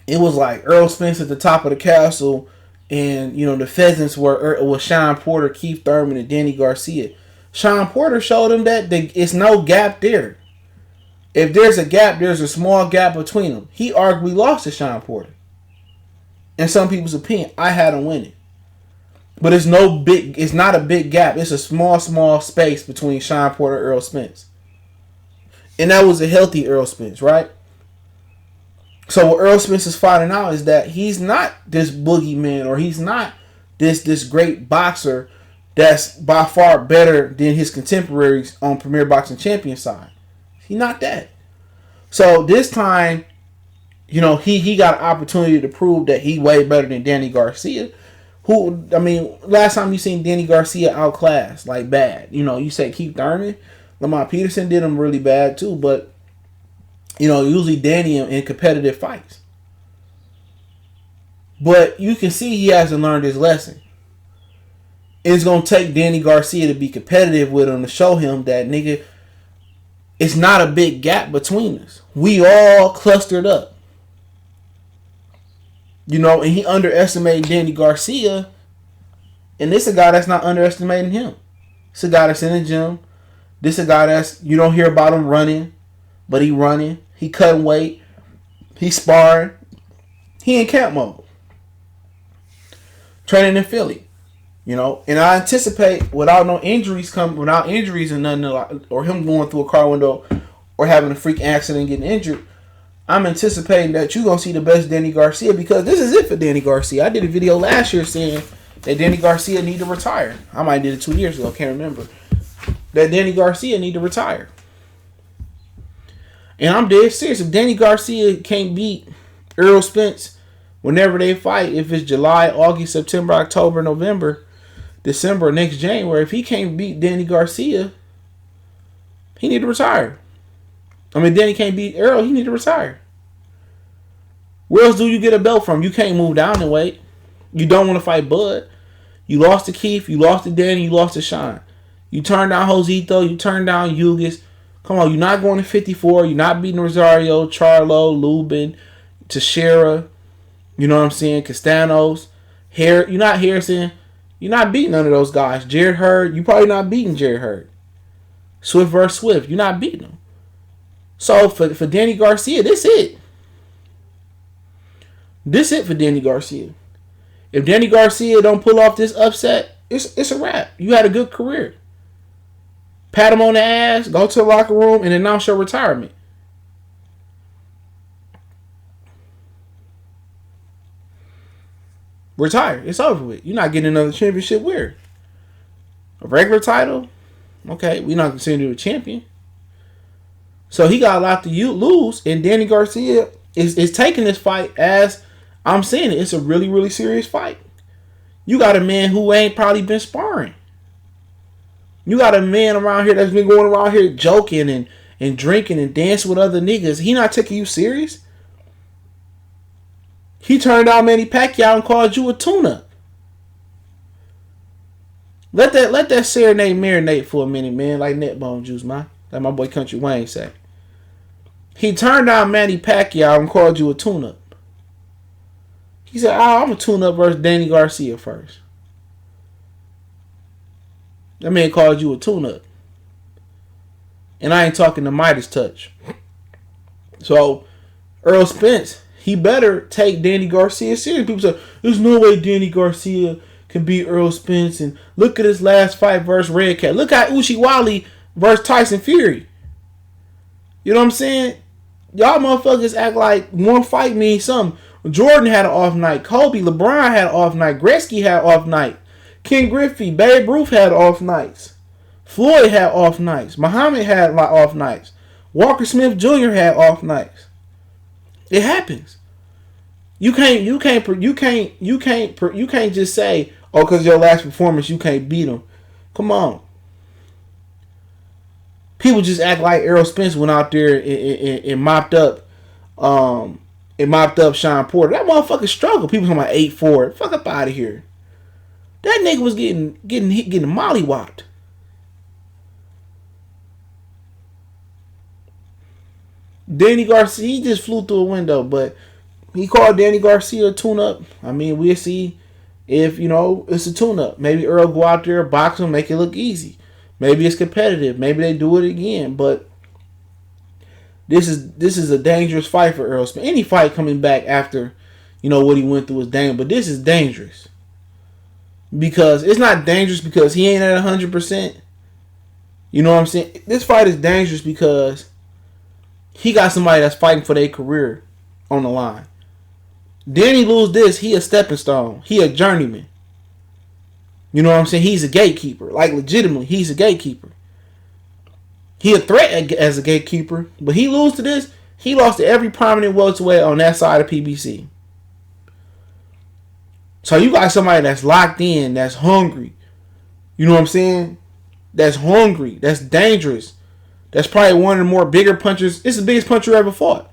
Errol Spence at the top of the castle. And, the pheasants were Sean Porter, Keith Thurman, and Danny Garcia. Sean Porter showed him that it's no gap there. If there's a gap, there's a small gap between them. He arguably lost to Sean Porter. In some people's opinion, I had him winning. But it's not a big gap. It's a small space between Sean Porter and Errol Spence. And that was a healthy Errol Spence, right? So what Errol Spence is finding out is that he's not this boogeyman, or he's not this great boxer that's by far better than his contemporaries on Premier Boxing Champion side. He's not that. So this time, he got an opportunity to prove that he way better than Danny Garcia. Last time you seen Danny Garcia outclassed, like bad. You say Keith Thurman, Lamont Peterson did him really bad too, but usually Danny in competitive fights. But you can see he hasn't learned his lesson. It's going to take Danny Garcia to be competitive with him to show him that, nigga, it's not a big gap between us. We all clustered up. And he underestimated Danny Garcia. And this is a guy that's not underestimating him. This is a guy that's in the gym. This is a guy that's, you don't hear about him running, but he running. He cutting weight. He sparring. He in camp mode. Training in Philly. And I anticipate without injuries and nothing, or him going through a car window or having a freak accident and getting injured, I'm anticipating that you're going to see the best Danny Garcia, because this is it for Danny Garcia. I did a video last year saying that Danny Garcia need to retire. I might have did it 2 years ago. I can't remember. That Danny Garcia need to retire. And I'm dead serious. If Danny Garcia can't beat Errol Spence whenever they fight, if it's July, August, September, October, November, December, next January, if he can't beat Danny Garcia, He need to retire. I mean, Danny can't beat Errol. He need to retire. Where else do you get a belt from? You can't move down and weight. You don't want to fight Bud. You lost to Keith. You lost to Danny. You lost to Sean. You turned down Josito. You turned down Hughes. Come on, you're not going to 54. You're not beating Rosario, Charlo, Lubin, Teixeira. You know what I'm saying? Castanos. You're not Harrison. You're not beating none of those guys. Jared Hurd. You're probably not beating Jared Hurd. Swift versus Swift. You're not beating them. So for Danny Garcia, this it. This it for Danny Garcia. If Danny Garcia don't pull off this upset, it's a wrap. You had a good career. Pat him on the ass, go to the locker room, and announce your retirement. Retire. It's over with. You're not getting another championship. Where? A regular title? Okay, we're not considering you a champion. So he got a lot to lose, and Danny Garcia is taking this fight as I'm saying it. It's a really, really serious fight. You got a man who ain't probably been sparring. You got a man around here that's been going around here joking and drinking and dancing with other niggas. He not taking you serious. He turned down Manny Pacquiao and called you a tuna. Let that serenade marinate for a minute, man. Like Netbone juice, man. Like my boy Country Wayne said. He turned down Manny Pacquiao and called you a tune-up. He said, I'm going to tune up versus Danny Garcia first. That man called you a tune-up. And I ain't talking the Midas touch. So, Errol Spence, he better take Danny Garcia serious. People say, there's no way Danny Garcia can beat Errol Spence. And look at his last fight versus Red Cat. Look at Ushiwali versus Tyson Fury. You know what I'm saying? Y'all motherfuckers act like one fight means something. Jordan had an off night. Kobe, LeBron had an off night. Gretzky had an off night. Ken Griffey, Babe Ruth had off nights. Floyd had off nights. Muhammad had off nights. Walker Smith Jr. had off nights. It happens. You can't just say, oh, because your last performance you can't beat him. Come on. People just act like Errol Spence went out there and mopped up Sean Porter. That motherfucker struggled. People talking about 8-4. Fuck up out of here. That nigga was getting mollywopped. Danny Garcia, he just flew through a window, but he called Danny Garcia a tune-up. I mean, we'll see if, it's a tune-up. Maybe Earl go out there, box him, make it look easy. Maybe it's competitive. Maybe they do it again. But this is a dangerous fight for Errol Spence. Any fight coming back after, what he went through is dangerous. But this is dangerous. Because it's not dangerous because he ain't at 100%. You know what I'm saying? This fight is dangerous because he got somebody that's fighting for their career on the line. Danny lose this, he a stepping stone. He a journeyman. You know what I'm saying? He's a gatekeeper. Like, legitimately, he's a gatekeeper. He a threat as a gatekeeper. But he lose to this, he lost to every prominent welterweight on that side of PBC. So you got somebody that's locked in, that's hungry. You know what I'm saying? That's hungry. That's dangerous. That's probably one of the more bigger punchers. It's the biggest puncher ever fought.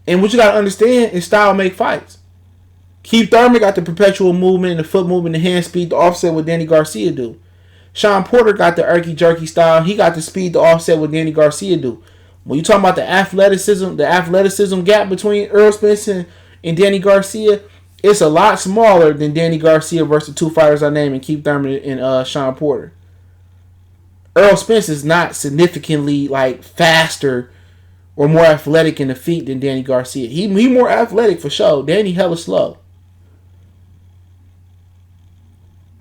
And what you got to understand is style make fights. Keith Thurman got the perpetual movement, the foot movement, the hand speed to offset what Danny Garcia do. Sean Porter got the irky-jerky style. He got the speed to offset what Danny Garcia do. When you talking about the athleticism gap between Errol Spence and Danny Garcia, it's a lot smaller than Danny Garcia versus the two fighters I named, Keith Thurman and Sean Porter. Errol Spence is not significantly faster or more athletic in the feet than Danny Garcia. He more athletic for sure. Danny hella slow.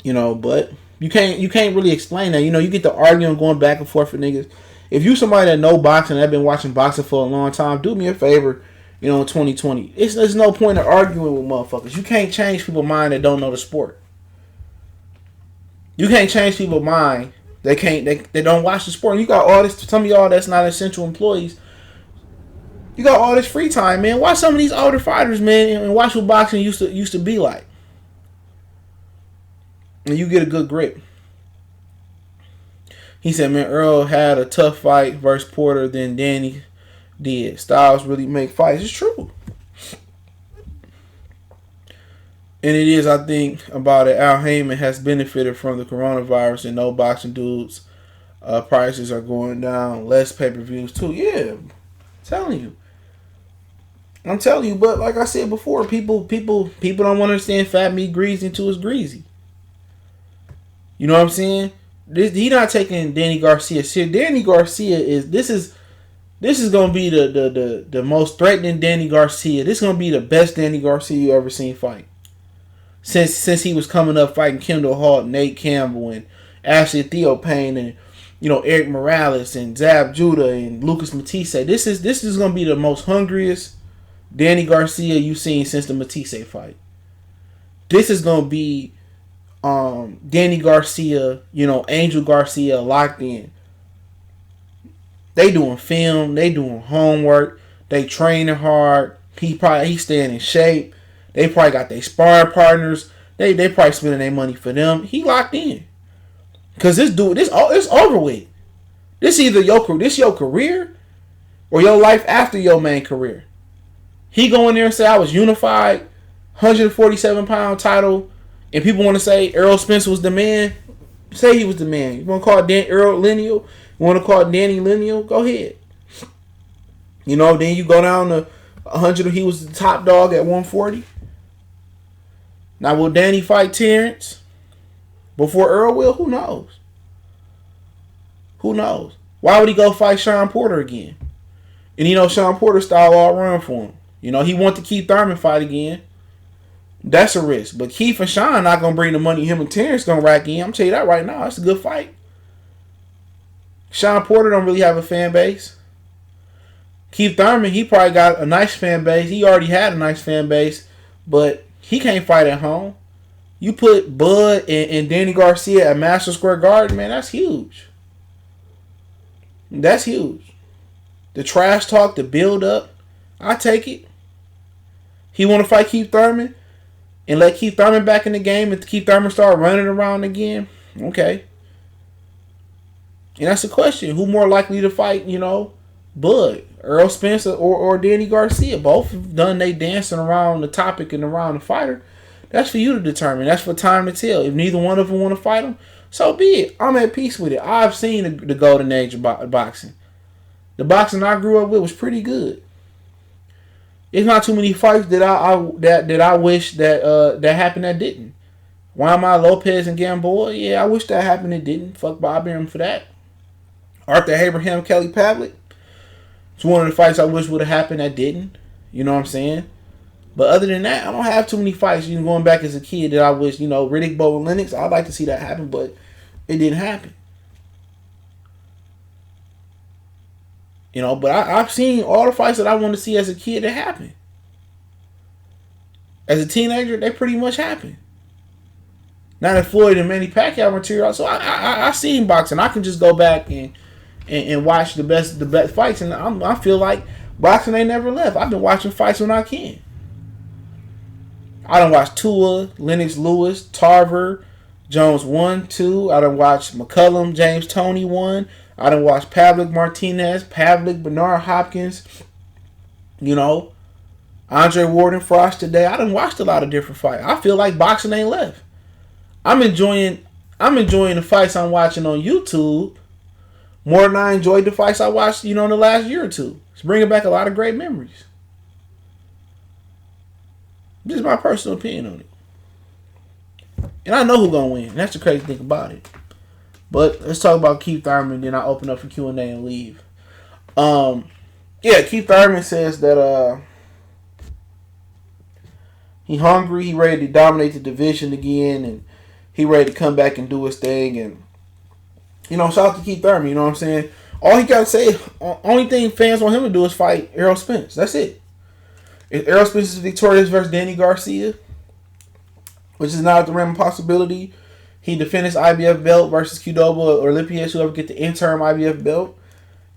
But you can't really explain that. You get the arguing going back and forth for niggas. If you somebody that know boxing, that been watching boxing for a long time, do me a favor, in 2020. There's no point in arguing with motherfuckers. You can't change people's mind that don't know the sport. You can't change people's mind. They don't watch the sport. You got all this, some of y'all that's not essential employees. You got all this free time, man. Watch some of these older fighters, man, and watch what boxing used to be like. And you get a good grip. He said, man, Errol had a tough fight versus Porter than Danny did. Styles really make fights. It's true. And it is, I think, about it. Al Heyman has benefited from the coronavirus and no boxing dudes. Prices are going down. Less pay-per-views, too. Yeah. I'm telling you, but like I said before, people don't want to understand fat meat greasy until it's greasy. You know what I'm saying? He not taking Danny Garcia serious. Danny Garcia this is gonna be the most threatening Danny Garcia. This is gonna be the best Danny Garcia you ever seen fight. Since he was coming up fighting Kendall Hart, Nate Campbell, and Ashley Theophane, and Eric Morales and Zab Judah and Lucas Matisse. This is gonna be the most hungriest Danny Garcia you've seen since the Matisse fight. This is gonna be Danny Garcia, Angel Garcia locked in. They doing film, they doing homework, they training hard. He's staying in shape. They probably got their sparring partners. They probably spending their money for them. He locked in. Cause it's over with. This either your career or your life after your main career. He go in there and say I was unified, 147 pound title, and people want to say Errol Spence was the man. Say he was the man. You want to call it Errol lineal? You want to call it Danny lineal? Go ahead. Then you go down to 100. He was the top dog at 140. Now will Danny fight Terrence before Errol will? Who knows? Who knows? Why would he go fight Sean Porter again? And Sean Porter style all run for him. He want to keep Thurman fight again. That's a risk. But Keith and Sean not going to bring the money him and Terrence going to rack in. I'm telling you that right now. That's a good fight. Sean Porter don't really have a fan base. Keith Thurman, he probably got a nice fan base. He already had a nice fan base. But he can't fight at home. You put Bud and Danny Garcia at Madison Square Garden, man, that's huge. That's huge. The trash talk, the build up, I take it. He want to fight Keith Thurman and let Keith Thurman back in the game and Keith Thurman start running around again. Okay. And that's the question. Who more likely to fight, Bud, Errol Spence, or Danny Garcia? Both have done they dancing around the topic and around the fighter. That's for you to determine. That's for time to tell. If neither one of them want to fight him, so be it. I'm at peace with it. I've seen the golden age of boxing. The boxing I grew up with was pretty good. It's not too many fights that I wish that happened that didn't. Why am I Lopez and Gamboa? Yeah, I wish that happened and didn't. Fuck Bob Arum for that. Arthur Abraham, Kelly Pavlik. It's one of the fights I wish would have happened that didn't. You know what I'm saying? But other than that, I don't have too many fights. Going back as a kid that I wish, Riddick Bowe and Lennox, I'd like to see that happen, but it didn't happen. But I've seen all the fights that I wanted to see as a kid that happened. As a teenager, they pretty much happened. Not that Floyd and Manny Pacquiao material. So I seen boxing. I can just go back and watch the best fights, and I feel like boxing ain't never left. I've been watching fights when I can. I done watched Tua, Lennox Lewis, Tarver, Jones 1, 2. I done watched McCullum, James Toney 1. I done watched Pavlik Martinez, Pavlik, Bernard Hopkins. Andre Ward and Frost today. I done watched a lot of different fights. I feel like boxing ain't left. I'm enjoying the fights I'm watching on YouTube more than I enjoyed the fights I watched, in the last year or two. It's bringing back a lot of great memories. This is my personal opinion on it. And I know who's going to win. That's the crazy thing about it. But let's talk about Keith Thurman, then I'll open up for Q&A and leave. Keith Thurman says that he hungry, he ready to dominate the division again, and he ready to come back and do his thing. And, shout out to Keith Thurman, you know what I'm saying? All he got to say, only thing fans want him to do is fight Errol Spence. That's it. If Errol Spence is victorious versus Danny Garcia, which is not at the realm of possibility, he defend his IBF belt versus Qdoba or Lipius, whoever get the interim IBF belt.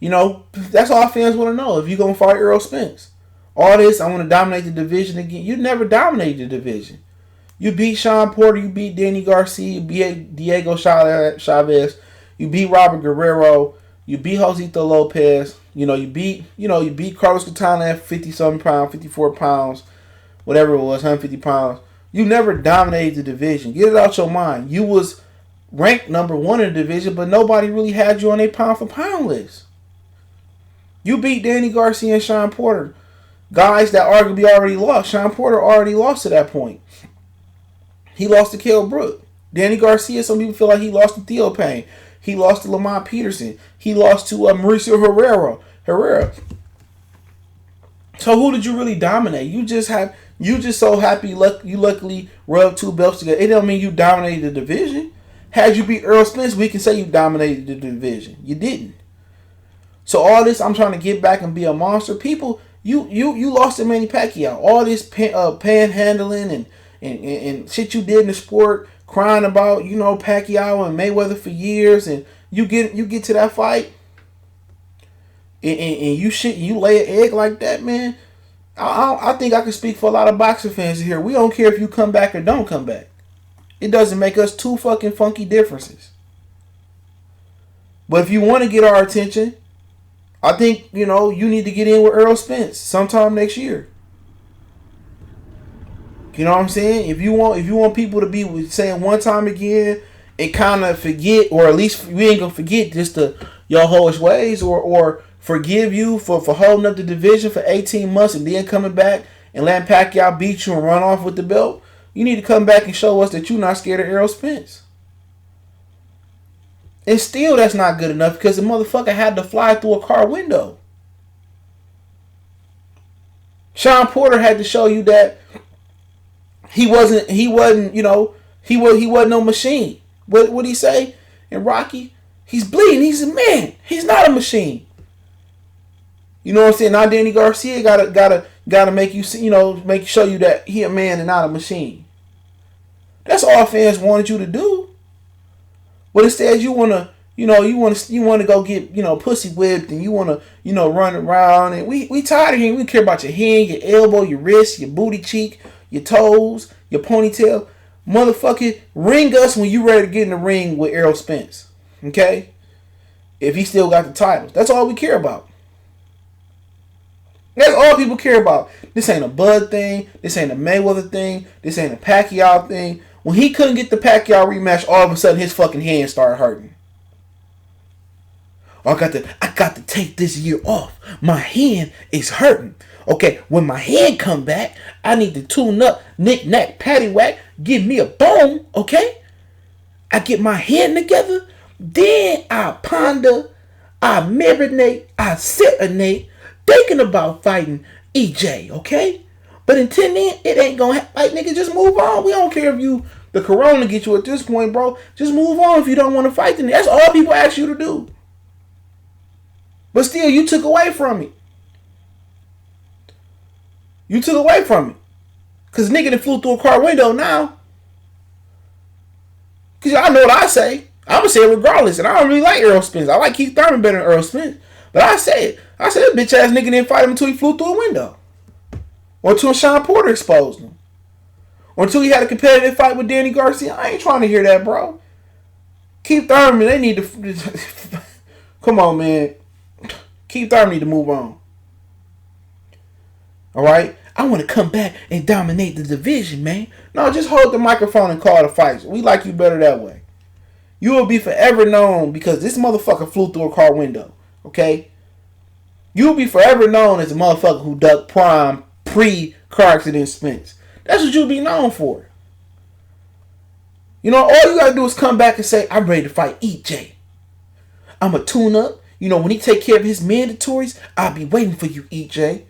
That's all fans want to know. If you're going to fight Errol Spence. All this, I want to dominate the division again. You never dominated the division. You beat Sean Porter, you beat Danny Garcia, you beat Diego Chavez, You beat Robert Guerrero. You beat Josito Lopez. You beat Carlos Catana at 50-something pounds, 54 pounds, whatever it was, 150 pounds. You never dominated the division. Get it out your mind. You was ranked number 1 in the division, but nobody really had you on a pound for pound list. You beat Danny Garcia and Sean Porter. Guys that arguably already lost. Sean Porter already lost at that point. He lost to Kell Brook. Danny Garcia, some people feel like he lost to Theo Payne. He lost to Lamont Peterson. He lost to Mauricio Herrera. So who did you really dominate? You just so happy you luckily rubbed 2 belts together. It don't mean you dominated the division. Had you beat Errol Spence, we can say you dominated the division. You didn't. So all this, I'm trying to get back and be a monster. People, you lost to Manny Pacquiao. All this panhandling and shit you did in the sport, crying about, Pacquiao and Mayweather for years, and you get to that fight, and you lay an egg like that, man. I think I can speak for a lot of boxing fans here. We don't care if you come back or don't come back. It doesn't make us two fucking funky differences. But if you want to get our attention, I think, you need to get in with Errol Spence sometime next year. You know what I'm saying? If you want people to be saying one time again and kind of forget, or at least we ain't gonna forget just your hoish ways, or forgive you for holding up the division for 18 months and then coming back and letting Pacquiao beat you and run off with the belt, you need to come back and show us that you're not scared of Errol Spence. And still, that's not good enough because the motherfucker had to fly through a car window. Sean Porter had to show you that he wasn't no machine. What'd he say in Rocky? He's bleeding. He's a man. He's not a machine. You know what I'm saying? Now Danny Garcia gotta make you see, show you that he a man and not a machine. That's all fans wanted you to do. But instead you wanna go get, pussy whipped, and you wanna, run around, and we tired of hearing. We care about your hand, your elbow, your wrist, your booty cheek, your toes, your ponytail. Motherfucker, ring us when you ready to get in the ring with Errol Spence. Okay? If he still got the titles. That's all we care about. That's all people care about. This ain't a Bud thing. This ain't a Mayweather thing. This ain't a Pacquiao thing. When he couldn't get the Pacquiao rematch, all of a sudden his fucking hand started hurting. I got to take this year off. My hand is hurting. Okay, when my hand come back, I need to tune up, knick-knack, paddywhack, give me a bone, okay? I get my hand together, then I ponder, I marinate, I serenade, thinking about fighting EJ, okay? But until then, it ain't gonna happen. Like, nigga, just move on. We don't care if the corona get you at this point, bro. Just move on if you don't want to fight. Then that's all people ask you to do. But still, you took away from me. You took away from me. Because nigga that flew through a car window now. Because y'all know what I say. I'm going to say it regardless. And I don't really like Errol Spence. I like Keith Thurman better than Errol Spence. But I say it. I said that bitch ass nigga didn't fight him until he flew through a window. Or until Sean Porter exposed him. Or until he had a competitive fight with Danny Garcia. I ain't trying to hear that, bro. Keith Thurman, they need to... Come on, man. Keith Thurman need to move on. Alright? I want to come back and dominate the division, man. No, just hold the microphone and call the fights. We like you better that way. You will be forever known because this motherfucker flew through a car window. Okay? You will be forever known as a motherfucker who ducked prime pre-car accident Spence. That's what you'll be known for. All you gotta do is come back and say, I'm ready to fight EJ. I'm a tune up. When he take care of his mandatories, I'll be waiting for you, EJ.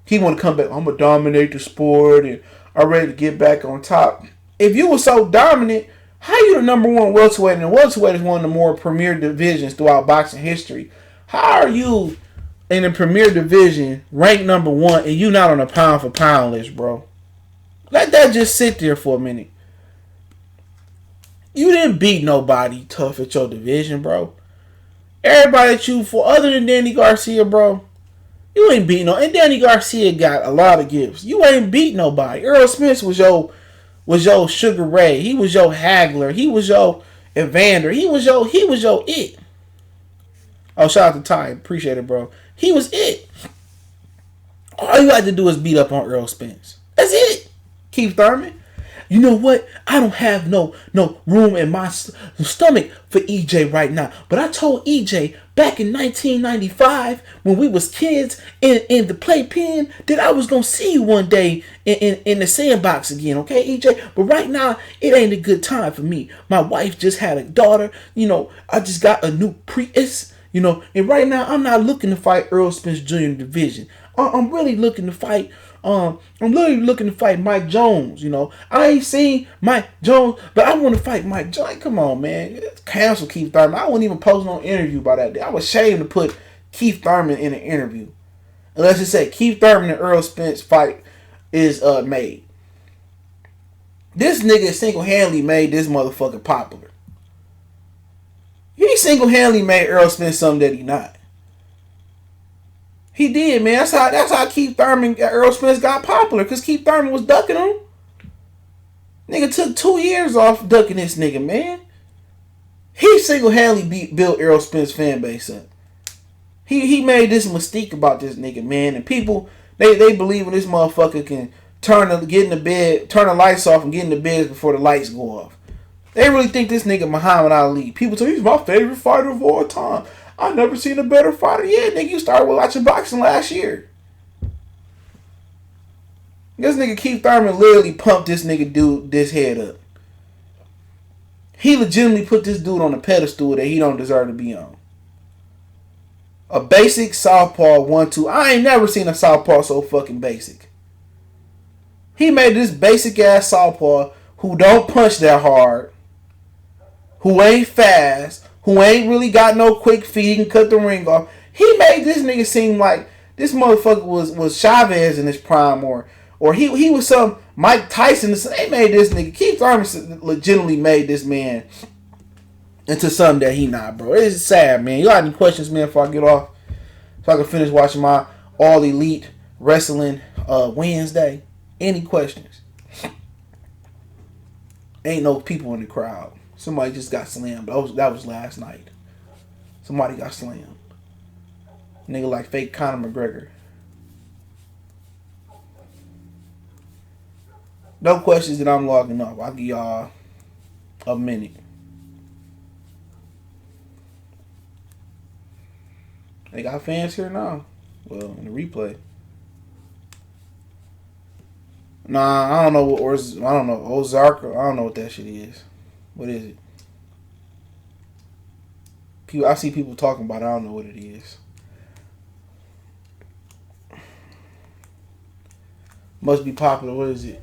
He want to come back. I'm going to dominate the sport and I'm ready to get back on top. If you were so dominant, how you the number one welterweight? And welterweight is one of the more premier divisions throughout boxing history. How are you in the premier division ranked number one and you not on a pound for pound list, bro? Let that just sit there for a minute. You didn't beat nobody tough at your division, bro. Everybody that you for other than Danny Garcia, bro, you ain't beat no. And Danny Garcia got a lot of gifts. You ain't beat nobody. Errol Spence was your Sugar Ray. He was your haggler. He was your Evander, he was your it. Oh, shout out to Ty. Appreciate it, bro. He was it. All you had to do is beat up on Errol Spence. That's it. Keith Thurman. You know what? I don't have no room in my stomach for EJ right now. But I told EJ back in 1995 when we was kids in the playpen that I was going to see you one day in the sandbox again. Okay, EJ? But right now, it ain't a good time for me. My wife just had a daughter. You know, I just got a new Prius. You know, and right now, I'm not looking to fight Errol Spence Jr. in the division. I'm really looking to fight... I'm literally looking to fight Mike Jones. You know, I ain't seen Mike Jones, but I want to fight Mike Jones. Come on, man. Cancel Keith Thurman. I wouldn't even post no interview about that. I was ashamed to put Keith Thurman in an interview. Unless it said Keith Thurman and Errol Spence fight is made. This nigga single-handedly made this motherfucker popular. He single-handedly made Errol Spence something that he not. He did, man. That's how Keith Thurman, Errol Spence got popular, because Keith Thurman was ducking him. Nigga took 2 years off ducking this nigga, man. He single-handedly built Errol Spence fan base up. He made this mystique about this nigga, man. And people, they believe in this motherfucker can get in the bed, turn the lights off and get in the bed before the lights go off. They really think this nigga Muhammad Ali. People say he's my favorite fighter of all time. I've never seen a better fighter. Yeah, nigga, you started watching boxing last year. This nigga Keith Thurman literally pumped this head up. He legitimately put this dude on a pedestal that he don't deserve to be on. A basic southpaw 1-2. I ain't never seen a southpaw so fucking basic. He made this basic ass southpaw who don't punch that hard, who ain't fast, who ain't really got no quick feet, he can cut the ring off. He made this nigga seem like this motherfucker was Chavez in his prime, or he was some Mike Tyson. They made this nigga. Keith Thurman legitimately made this man into something that he not, bro. It's sad, man. You got any questions, man, before I get off? So I can finish watching my All Elite Wrestling Wednesday. Any questions? Ain't no people in the crowd. Somebody just got slammed. That was last night. Somebody got slammed. Nigga like fake Conor McGregor. No questions that I'm logging up. I'll give y'all a minute. They got fans here now. Well, in the replay. Nah, I don't know Ozark. I don't know what that shit is. What is it? I see people talking about it. I don't know what it is. Must be popular. What is it?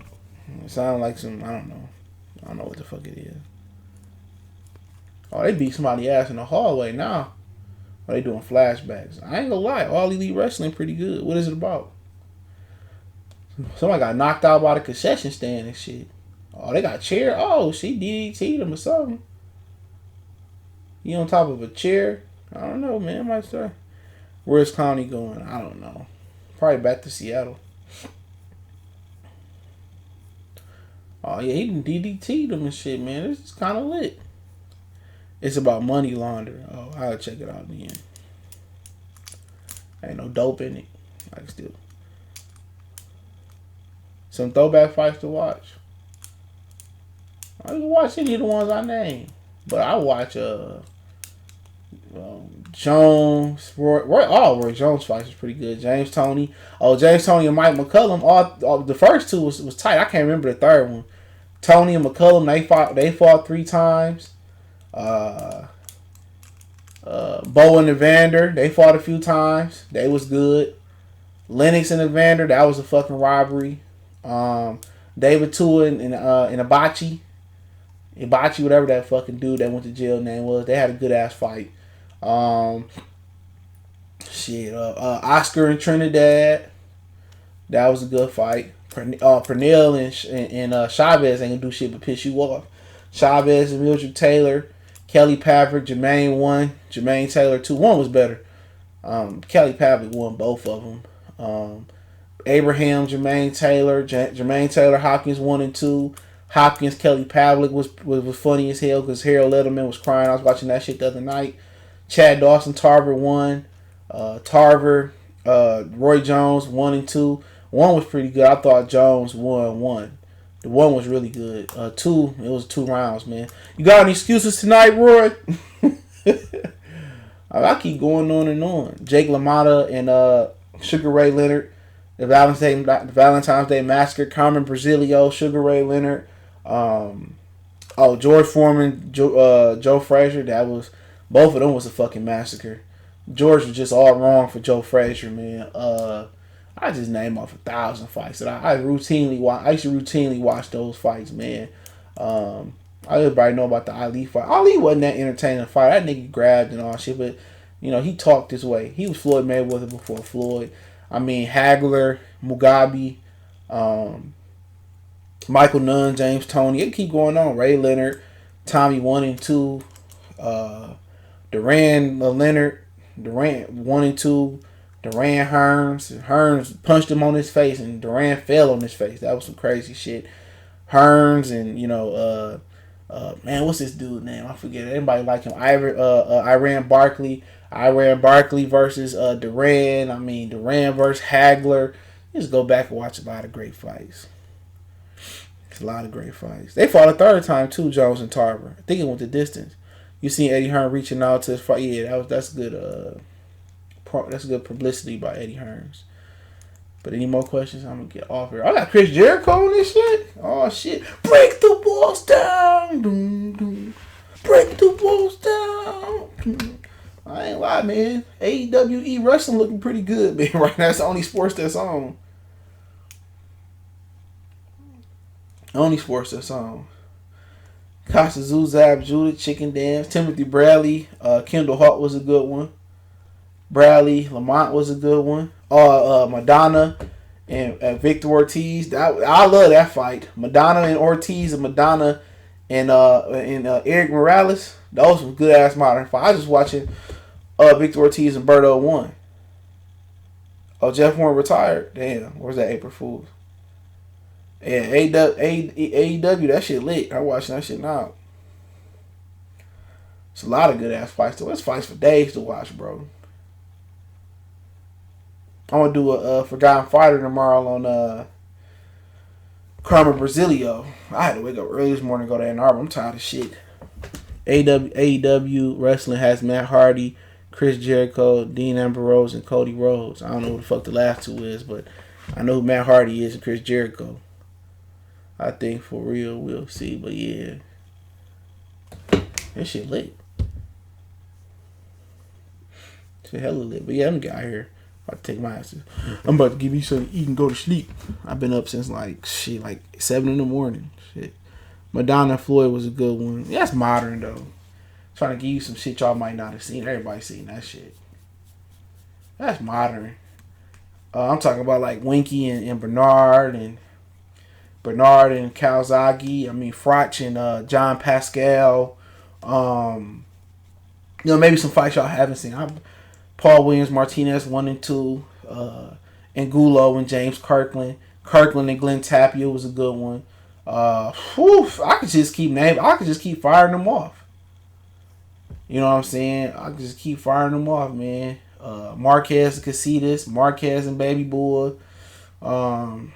It sounds like some, I don't know. I don't know what the fuck it is. Oh, they beat somebody ass in the hallway now. Oh, they doing flashbacks. I ain't gonna lie. All Elite Wrestling pretty good. What is it about? Somebody got knocked out by the concession stand and shit. Oh, they got a chair. Oh, she DDT'd him or something. He on top of a chair. I don't know, man. Might start. Where's County going? I don't know. Probably back to Seattle. Oh, yeah, he DDT'd him and shit, man. This is kind of lit. It's about money laundering. Oh, I'll check it out then. Ain't no dope in it. I can still. Some throwback fights to watch. I can watch any of the ones I named. But I watch Jones. Roy Jones fights was pretty good. James Toney. Oh, James Toney and Mike McCullum. All the first two was tight. I can't remember the third one. Toney and McCullum, they fought 3 times. Bo and Evander, they fought a few times. They was good. Lennox and Evander, that was a fucking robbery. David Tua and Ibachi, whatever that fucking dude that went to jail name was, they had a good ass fight. Oscar and Trinidad, that was a good fight. Pernell and Chavez ain't gonna do shit but piss you off. Chavez and Mildred Taylor, Kelly Patrick, Jermaine won. Jermaine Taylor 2. One was better. Kelly Patrick won both of them. Abraham, Jermaine Taylor, Jermaine Taylor Hopkins 1 and 2. Hopkins, Kelly Pavlik was funny as hell because Harold Letterman was crying. I was watching that shit the other night. Chad Dawson, Tarver won. Tarver, Roy Jones 1 and 2. 1 was pretty good. I thought Jones won 1. The 1 was really good. 2, it was 2 rounds, man. You got any excuses tonight, Roy? I keep going on and on. Jake LaMotta and Sugar Ray Leonard. The Valentine's Day Massacre. Carmen Brazilio, Sugar Ray Leonard. George Foreman, Joe Frazier. Both of them was a fucking massacre. George was just all wrong for Joe Frazier, man. I just name off 1,000 fights that I routinely watch. I used to routinely watch those fights, man. Everybody know about the Ali fight. Ali wasn't that entertaining fight. That nigga grabbed and all shit, but he talked this way. He was Floyd Mayweather before Floyd. I mean, Hagler, Mugabe, Michael Nunn, James Toney. It keep going on. Ray Leonard, Tommy 1 and 2, Duran Leonard, Duran 1 and 2, Duran Hearns punched him on his face and Duran fell on his face. That was some crazy shit. Hearns and man, what's this dude's name? I forget. Everybody like him. Iran Barkley versus Duran. I mean, Duran versus Hagler. You just go back and watch a lot of great fights. It's a lot of great fights. They fought a third time too, Jones and Tarver. I think it went the distance. You seen Eddie Hearn reaching out to his fight. Yeah, that's good. That's good publicity by Eddie Hearns. But any more questions? I'm gonna get off here. I got Chris Jericho on this shit. Oh shit! Break the walls down. Doom, doom. Break the walls down. Doom. I ain't lie, man. AEW wrestling looking pretty good, man. Right now, it's the only sports that's on. Only sports that's on. Costa Zuzab, Judith, Chicken Dance, Timothy Bradley, Kendall Hart was a good one. Bradley, Lamont was a good one. Madonna and Victor Ortiz. I love that fight. Madonna and Ortiz and Madonna and Eric Morales. Those were good ass modern fights. I was just watching Victor Ortiz and Berto 1. Oh, Jeff Warren retired. Damn, where's that April Fool's? Yeah, AEW, that shit lit. I'm watching that shit now. It's a lot of good ass fights. There's fights for days to watch, bro. I'm gonna do a Forgotten Fighter tomorrow on Carmen Brazilio. I had to wake up early this morning to go to Ann Arbor. I'm tired of shit. AEW Wrestling has Matt Hardy, Chris Jericho, Dean Ambrose, and Cody Rhodes. I don't know who the fuck the last two is, but I know who Matt Hardy is and Chris Jericho. I think for real we'll see, but yeah. That shit lit. Shit hella lit. But yeah, I'm gonna get out here. About to take my ass. I'm about to give you something to eat and go to sleep. I've been up since like 7 in the morning. Shit. Madonna Floyd was a good one. Yeah, that's modern though. Trying to give you some shit y'all might not have seen. Everybody's seen that shit. That's modern. I'm talking about like Winky and Bernard and Calzaghe. I mean Frotch and John Pascal. Maybe some fights y'all haven't seen. Paul Williams Martinez 1 and 2. Angulo and James Kirkland. Kirkland and Glenn Tapia was a good one. I could just keep naming. I could just keep firing them off. You know what I'm saying? I could just keep firing them off, man. Marquez and Casitas, Marquez and Baby Boy. Man.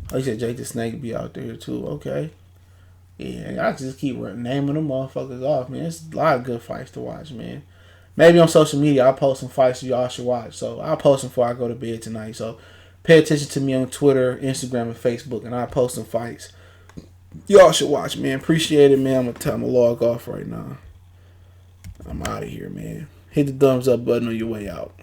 Oh, you said Jake the Snake be out there too. Okay. Yeah, I just keep naming them motherfuckers off, man. It's a lot of good fights to watch, man. Maybe on social media I'll post some fights y'all should watch. So I'll post them before I go to bed tonight. So pay attention to me on Twitter, Instagram, and Facebook, and I'll post some fights y'all should watch, man. Appreciate it, man. I'm gonna log off right now. I'm out of here, man. Hit the thumbs up button on your way out.